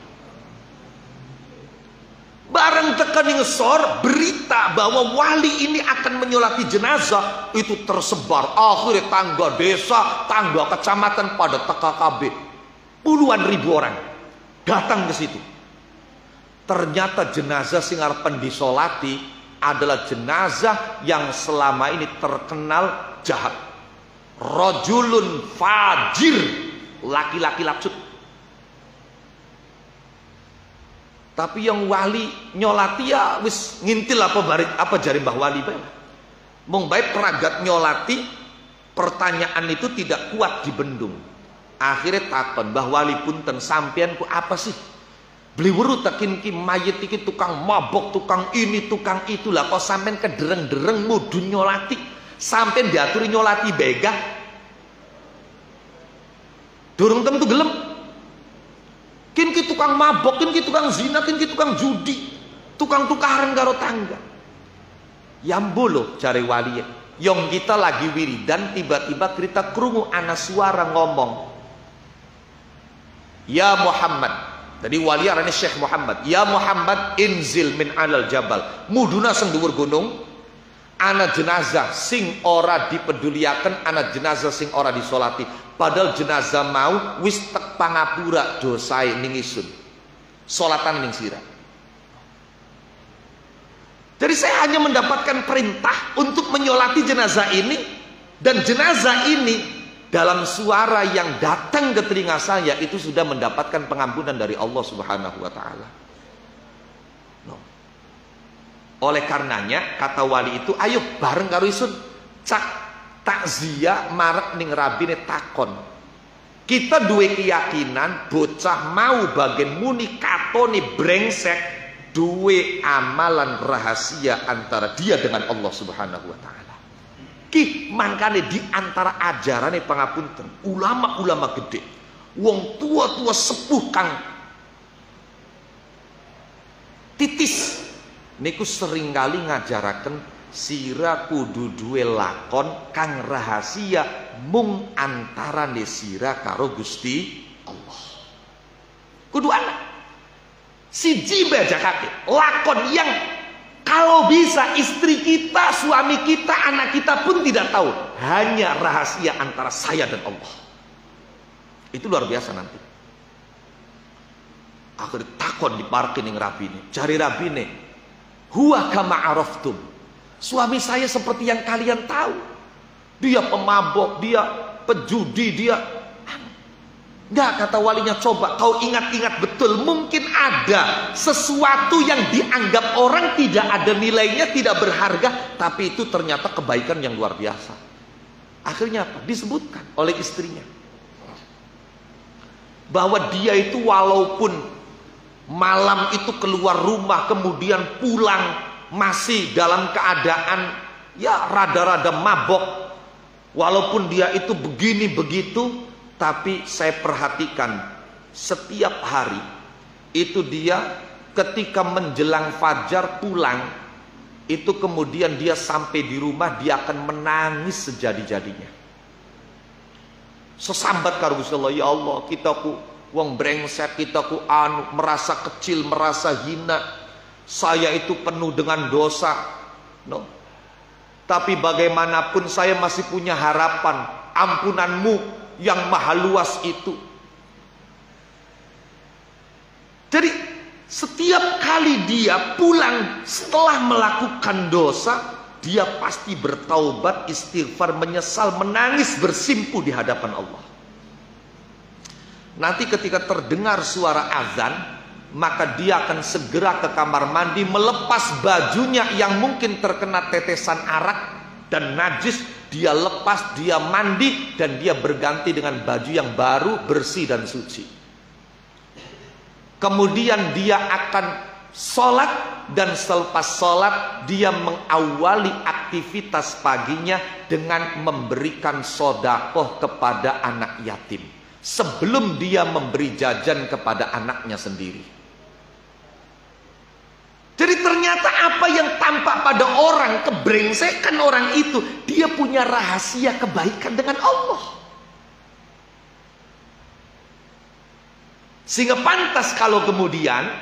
Bareng tekan ngesor berita bahwa wali ini akan menyolati jenazah, itu tersebar. Akhirnya tangga desa, tangga kecamatan pada teka kabeh. Puluhan ribu orang datang ke situ. Ternyata jenazah sing arepen disolati adalah jenazah yang selama ini terkenal jahat. Rajulun fajir, laki-laki lapsut. Tapi yang wali nyolati ya wis ngintil apa jari Mbah Wali bae. Mong bae peragat nyolati, pertanyaan itu tidak kuat dibendung. Akhirnya takon, Mbah Wali punten sampean ku apa sih? Beli weru takin ki mayit iki tukang mabok, tukang ini, tukang itu, lah kok sampean kedereng-dereng mudun nyolati, sampean diaturi nyolati bega. Durung tentu gelem. Kin ki tukang mabok, kin ki tukang zina, kin ki tukang judi, tukang tukaran karo tangga. Yambo loh cari wali. Yang kita lagi wiridan, tiba-tiba kita krungu ana suara ngomong, ya Muhammad. Jadi wali arane Syekh Muhammad. Ya Muhammad, inzil min alal jabal. Muduna sing dhuwur gunung. Ana jenazah sing ora dipeduliaken, ana jenazah sing ora disolati. Padahal jenazah mau wis tek pangapura dosae ning isun. Salatan ning sirah. Jadi saya hanya mendapatkan perintah untuk menyolati jenazah ini, dan jenazah ini dalam suara yang datang ke telinga saya itu sudah mendapatkan pengampunan dari Allah Subhanahu wa taala. Oleh karenanya kata wali itu, ayo bareng karo isun cak takziah marek ning rabine takon. Kita duwe keyakinan bocah mau bagian muni katone brengsek, duwe amalan rahasia antara dia dengan Allah Subhanahu wa taala. Ki mangkane di antara ajarane pangapunten ulama-ulama gede, wong tua-tua sepuh kang titis. Niku seringkali ngajaraken sira kudu duwe lakon kang rahasia mung antarane sira karo Gusti Allah. Kudu ana siji bajakake lakon yang kalau bisa istri kita, suami kita, anak kita pun tidak tahu. Hanya rahasia antara saya dan Allah. Itu luar biasa nanti. Akhirnya takon di parking yang rabi ini. Cari rabi ini. Huwa kama araftum. Suami saya seperti yang kalian tahu. Dia pemabok, dia pejudi, dia... Enggak, kata walinya, coba kau ingat-ingat betul. Mungkin ada sesuatu yang dianggap orang tidak ada nilainya, tidak berharga, tapi itu ternyata kebaikan yang luar biasa. Akhirnya apa? Disebutkan oleh istrinya bahwa dia itu walaupun malam itu keluar rumah kemudian pulang masih dalam keadaan ya rada-rada mabok, walaupun dia itu begini begitu, tapi saya perhatikan setiap hari itu dia ketika menjelang fajar pulang, itu kemudian dia sampai di rumah dia akan menangis sejadi-jadinya. Sesambat karo Gusti Allah, ya Allah, kita ku wong brengsek, kita ku merasa kecil, merasa hina. Saya itu penuh dengan dosa. No. Tapi bagaimanapun saya masih punya harapan ampunanmu yang maha luas itu. Jadi setiap kali dia pulang setelah melakukan dosa, dia pasti bertaubat, istighfar, menyesal, menangis, bersimpuh di hadapan Allah. Nanti ketika terdengar suara azan, maka dia akan segera ke kamar mandi, melepas bajunya yang mungkin terkena tetesan arak dan najis. Dia lepas, dia mandi, dan dia berganti dengan baju yang baru, bersih dan suci. Kemudian dia akan sholat, dan selepas sholat dia mengawali aktivitas paginya dengan memberikan sedekah kepada anak yatim sebelum dia memberi jajan kepada anaknya sendiri. Jadi ternyata apa yang tampak pada orang, kebrengsekan orang itu, dia punya rahasia kebaikan dengan Allah. Sehingga pantas kalau kemudian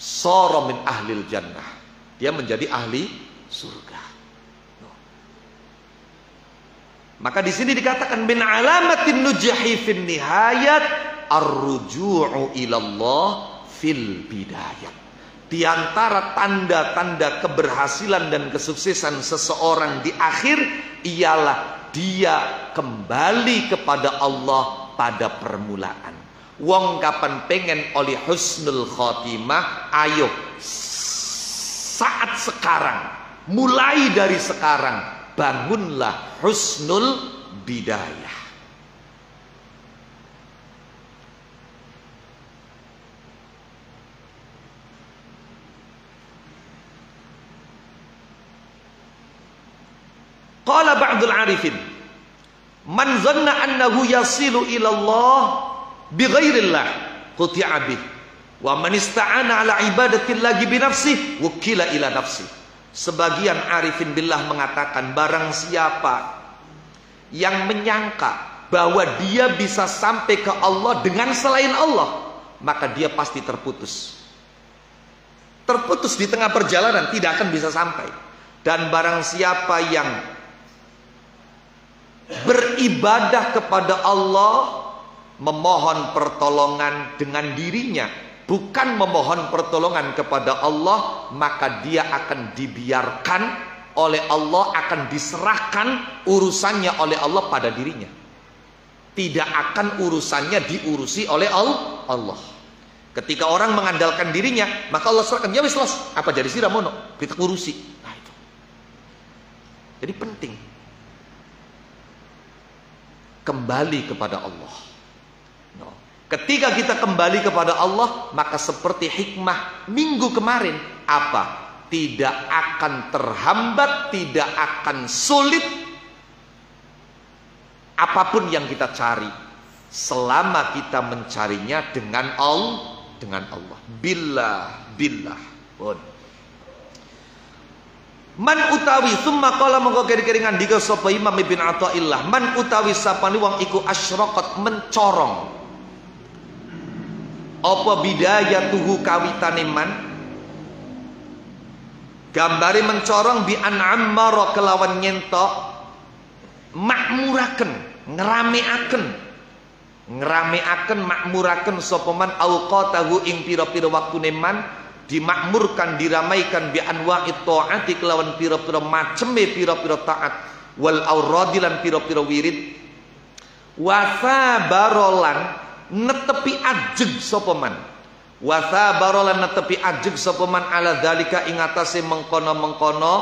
sara min ahlil jannah, dia menjadi ahli surga. Maka di sini dikatakan min alamatin nujhi fin nihayat ar-ruju'u ilallah fil bidayat. Di antara tanda-tanda keberhasilan dan kesuksesan seseorang di akhir ialah dia kembali kepada Allah pada permulaan. Wong kapan pengen oleh husnul khotimah, ayo saat sekarang, mulai dari sekarang bangunlah husnul bidayah. Qala ba'dul arifin, man zanna annahu yasilu ila Allah bighairillah quti'a bih, wa man ista'ana ala ibadatillahi bi nafsihi wukila ila nafsi. Sebagian arifin billah mengatakan, barang siapa yang menyangka bahwa dia bisa sampai ke Allah dengan selain Allah, maka dia pasti terputus. Terputus di tengah perjalanan, tidak akan bisa sampai. Dan barang siapa yang beribadah kepada Allah, memohon pertolongan dengan dirinya, bukan memohon pertolongan kepada Allah, maka dia akan dibiarkan oleh Allah, akan diserahkan urusannya oleh Allah pada dirinya. Tidak akan urusannya diurusi oleh Allah. Ketika orang mengandalkan dirinya, maka Allah serahkan, ya wis los, apa jadi sira mono, kita urusi. Nah itu. Jadi penting kembali kepada Allah. No. Ketika kita kembali kepada Allah, maka seperti hikmah minggu kemarin, apa? Tidak akan terhambat, tidak akan sulit apapun yang kita cari, selama kita mencarinya dengan Allah. Billah, billah. Man utawi summa qala mongko keri-keringan dika sapa Imam Ibn Athaillah, man utawi sapane wong iku asyraqat mencorong apa bidayatuhu kawitane man, gambare mencorong bi an'ammara kelawan nyentok makmuraken ngerameaken makmuraken sapa man auqatahu ing pira-pira waktune man, dimakmurkan diramaikan bi anwa'it taati kelawan pira-pira maceme pira-pira taat wal auradilan pira-pira wirid wasabarolan netepi ajeg sapa man wasabarolan netepi ajeg sapa man ala dzalika ing atase mengkono-mengkono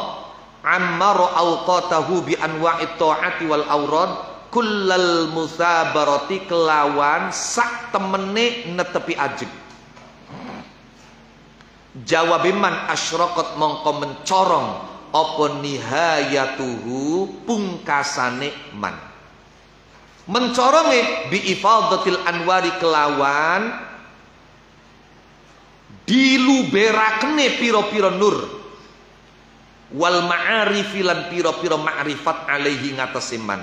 ammaro auqatahu bi anwa'it taati wal aurad kullal musabarati kelawan sak temene netepi ajeg. Jawab man asyraqat mongko mencorong apa nihayatuhu pungkasane man, mencoronge bi ifadatil anwari kelawan diluberakne pira-pira nur wal ma'arifi lan pira-pira ma'rifat alaihi ngatasi man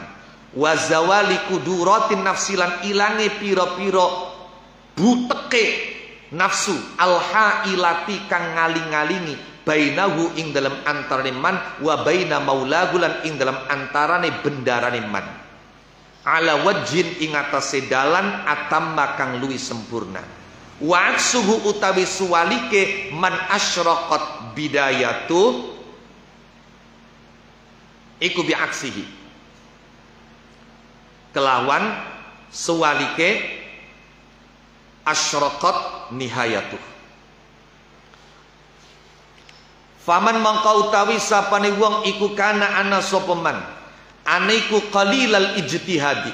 wa zawali kuduratin nafsilan ilange pira-pira buteke nafsu alhailati kang ngaling-ngalingi bainahu ing dalam antarane man wa baina maulahu lan ing dalam antarane bendarane man ala wajhin ing atase dalan atamma kang luwih sempurna wa aksuhu utawi suwalike man asyraqat bidayatu iku bi aksihi kelawan suwalike asyraqat nihayatuh. Faman mangka utawi sapane wong iku kana ana sapa man aniku qalilal ijtihadi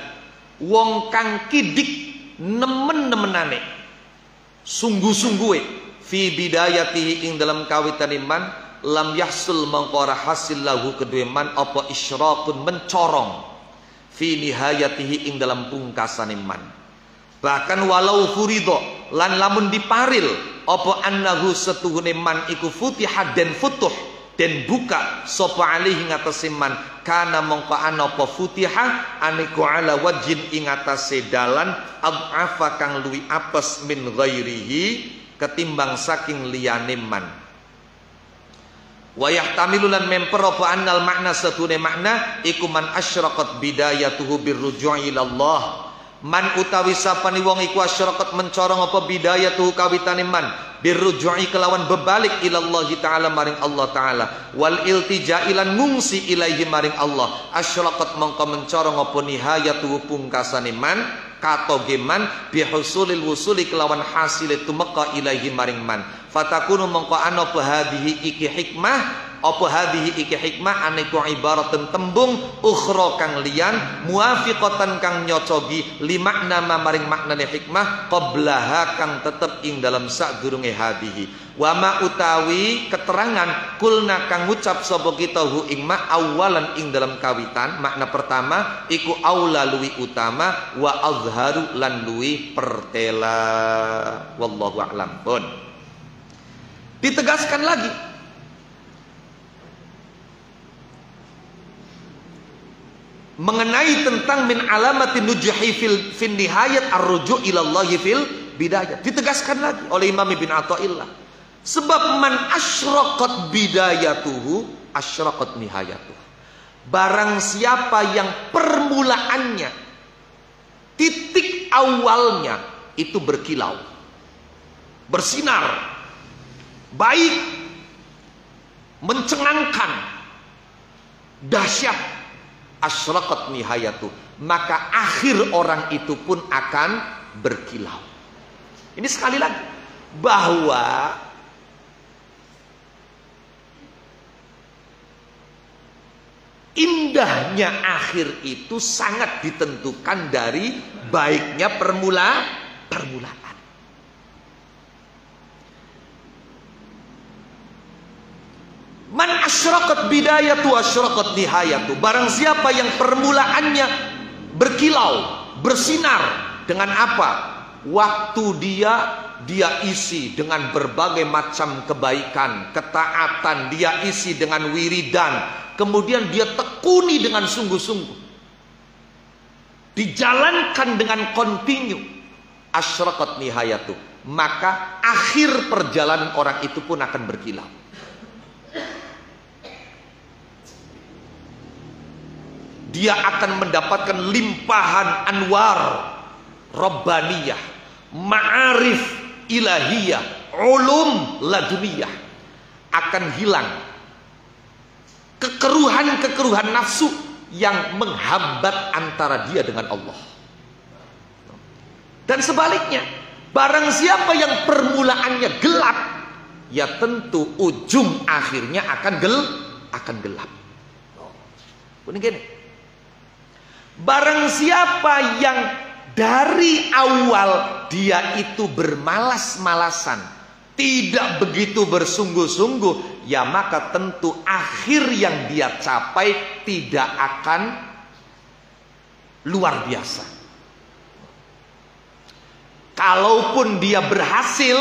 wong kang kidik nemen-nemenane sungguh-sungguhe fi bidayatihi ing dalam kawitane man lam yahsul mangka ora hasil lahu kedue man apa isyraqun mencorong fi nihayatihi ing dalam pungkasane man. Bahkan walau furido lan lamun diparil apa annahu setuhune man iku futihad den futuh den buka sapa alaihi ngatasi man kana mongko ana apa futihah aniku ala wajhin ing atase dalan adhafa kang luwi apes min ghairihi ketimbang saking liyane man wa yahtamilu lan memper apa annal makna setune makna iku man asyraqat bidayatuhu birruju'i ilallah man utawi sapane wong iku asyraqat mencorong apa bidayatuhu kawitane man birruju'i kelawan bebalik ilallahi ta'ala maring Allah ta'ala wal iltijailan ngungsi ilaihi maring Allah asyraqat mongko mencorong apa nihayatuhu pungkasane man katoge man bihusulil wusuli kelawan hasile tumeka ilaihi maring man fatakunu mongko ana apa hadhihi iki hikmah apa hadhihi iki hikmah aniku ibaratun tembung ukhra kang liyan muafiqatan kang nyocogi li makna maring maknane hikmah qablaha kang tetep ing dalam sadurunge hadhihi wa ma utawi keterangan kulna kang ngucap sapa kita hu ing ma awalan ing dalam kawitan makna pertama iku aula luwi utama wa azharu lan luwi pertela wallahu a'lam. Pun ditegaskan lagi mengenai tentang min alamatin nujhi fil nihayat ar-ruju' ila Allah fil bidayah. Ditegaskan lagi oleh Imam Ibn Athaillah sebab man asyraqat bidayatuhu asyraqat nihayatuh. Barang siapa yang permulaannya titik awalnya itu berkilau bersinar baik mencengangkan dahsyat asyraqat nihayatu maka akhir orang itu pun akan berkilau. Ini sekali lagi bahwa indahnya akhir itu sangat ditentukan dari baiknya permulaan. Man asyraqat bidayatu asyraqat nihayatu. Barang siapa yang permulaannya berkilau, bersinar dengan apa? waktu dia isi dengan berbagai macam kebaikan, ketaatan, dia isi dengan wiridan, kemudian dia tekuni dengan sungguh-sungguh, dijalankan dengan kontinu, asyraqat nihayatu, maka akhir perjalanan orang itu pun akan berkilau. Dia akan mendapatkan limpahan anwar rabbaniyah, ma'arif ilahiyah, ulum laduniyah. Akan hilang kekeruhan-kekeruhan nafsu yang menghambat antara dia dengan Allah. Dan sebaliknya, barang siapa yang permulaannya gelap, ya tentu ujung akhirnya akan gelap. Ini gini. Barang siapa yang dari awal dia itu bermalas-malasan, tidak begitu bersungguh-sungguh, ya maka tentu akhir yang dia capai tidak akan luar biasa. Kalaupun dia berhasil,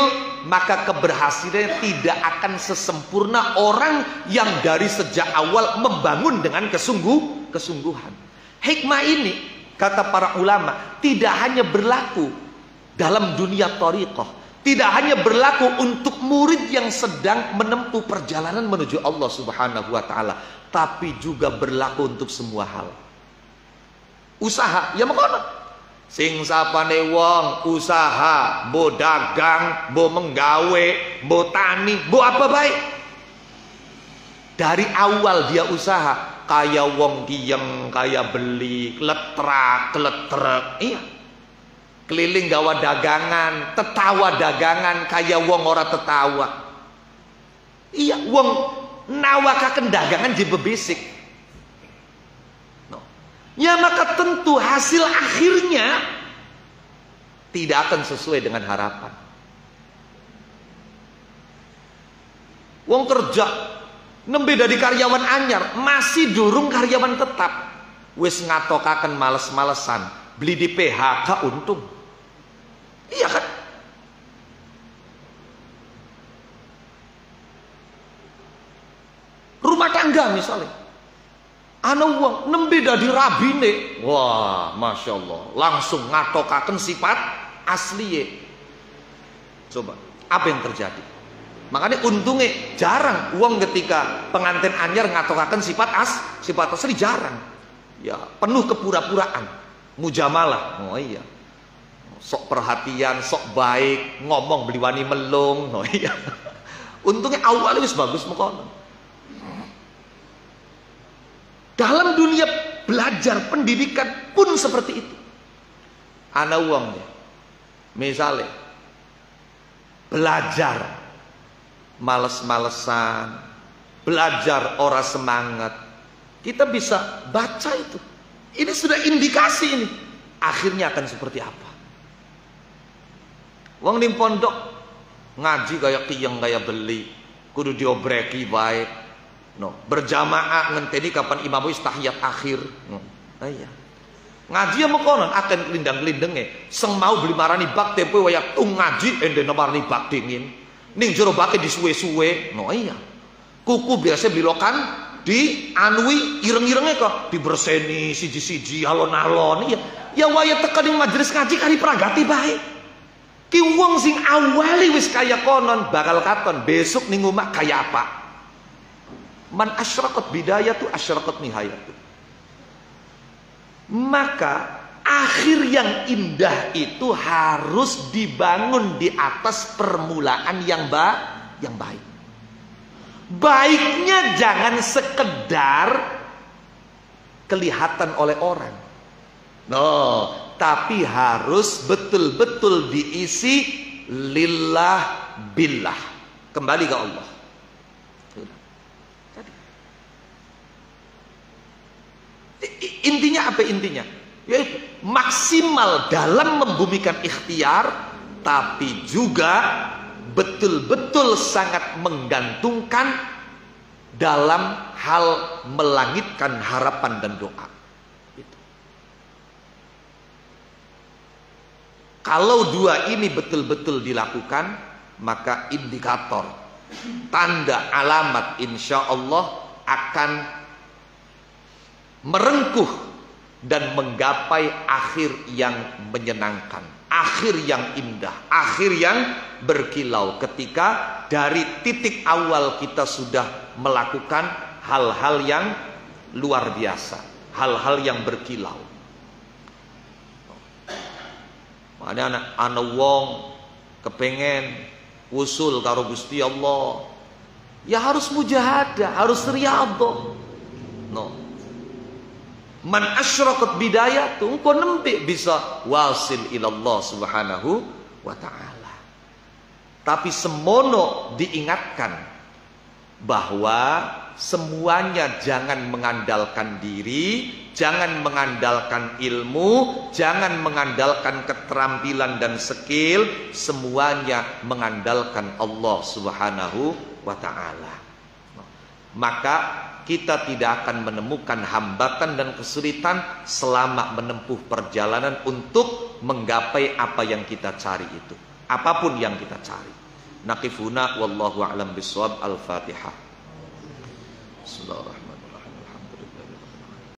maka keberhasilannya tidak akan sesempurna orang yang dari sejak awal membangun dengan kesungguhan. Hikmah ini, kata para ulama, tidak hanya berlaku dalam dunia thariqah, tidak hanya berlaku untuk murid yang sedang menempuh perjalanan menuju Allah Subhanahu wa taala, tapi juga berlaku untuk semua hal. Usaha, ya makono. Sing sapane wong usaha, bo dagang, bo menggawe, bo tani, bo apa baik. Dari awal dia usaha, kaya wong kiyeng, kaya beli, kletrak, iya. Keliling gawa dagangan, tetawa dagangan, kaya wong ora tetawa. Iya, wong nawakaken dagangan je bebisik. No. Ya maka tentu hasil akhirnya tidak akan sesuai dengan harapan. Wong kerja nembe dari karyawan anyar, masih durung karyawan tetap, wis ngatokaken males-malesan, beli di PHK untung. Iya kan? Rumah tangga misalnya, ana wong nembe dadi rabine, wah masya Allah, langsung ngatokaken sifat asliye. Coba, apa yang terjadi? Makanya untungnya jarang uang ketika pengantin anyar ngatokaken sifat asli jarang. Ya, penuh kepura-puraan, mujamalah. Oh iya. Sok perhatian, sok baik, ngomong beliwani melung. Oh iya. Untungnya awalnya wis bagus mengkono. Dalam dunia belajar pendidikan pun seperti itu. Ana uang misalnya belajar males-malesan, belajar ora semangat, kita bisa baca itu. Ini sudah indikasi ini. Akhirnya akan seperti apa? Wong ning pondok ngaji kayak kiyeng kayak beli, kudu diobreki baik. No, berjamaah ngenteni kapan imam wis tahiyat akhir. No. Iya. Ngaji ya mekonon akan kelindang-kelindenge. Seng mau beli marani bak tempo waya tung ngaji ende marani bak dingin. Ning jero bake disuwe-suwe. No iya. Kuku biasa bilokan di anui ireng-irenge kok diberseni siji-siji alon-alon. Iya. Ya waya tekan ning majelis ngaji kari pragati bae. Ki wong sing awali wis kaya konon bakal katon besok ning omah kaya apa? Man asyraqat bidayatu asyraqat nihayatu. Maka akhir yang indah itu harus dibangun di atas permulaan yang baik. Baiknya jangan sekedar kelihatan oleh orang. No, tapi harus betul-betul diisi lillah billah. Kembali ke Allah. Intinya apa intinya? Yaitu maksimal dalam membumikan ikhtiar, tapi juga betul-betul sangat menggantungkan dalam hal melangitkan harapan dan doa. Kalau dua ini betul-betul dilakukan, maka indikator, tanda, alamat insya Allah akan merengkuh dan menggapai akhir yang menyenangkan, akhir yang indah, akhir yang berkilau, ketika dari titik awal kita sudah melakukan hal-hal yang luar biasa, hal-hal yang berkilau. Ada anak wong kepengen usul karo Gusti Allah, ya harus mujahadah, harus riyadhah. No. Man asyraqat bidayah tuh engko nembe bisa wasil ilallah subhanahu wa ta'ala. Tapi semono diingatkan bahwa semuanya jangan mengandalkan diri, jangan mengandalkan ilmu, jangan mengandalkan keterampilan dan skill, semuanya mengandalkan Allah subhanahu wa ta'ala. Maka kita tidak akan menemukan hambatan dan kesulitan selama menempuh perjalanan untuk menggapai apa yang kita cari itu, apapun yang kita cari. Naqifuna wallahu a'lam bishawab. Al-Fatihah. Bismillahirrahmanirrahim.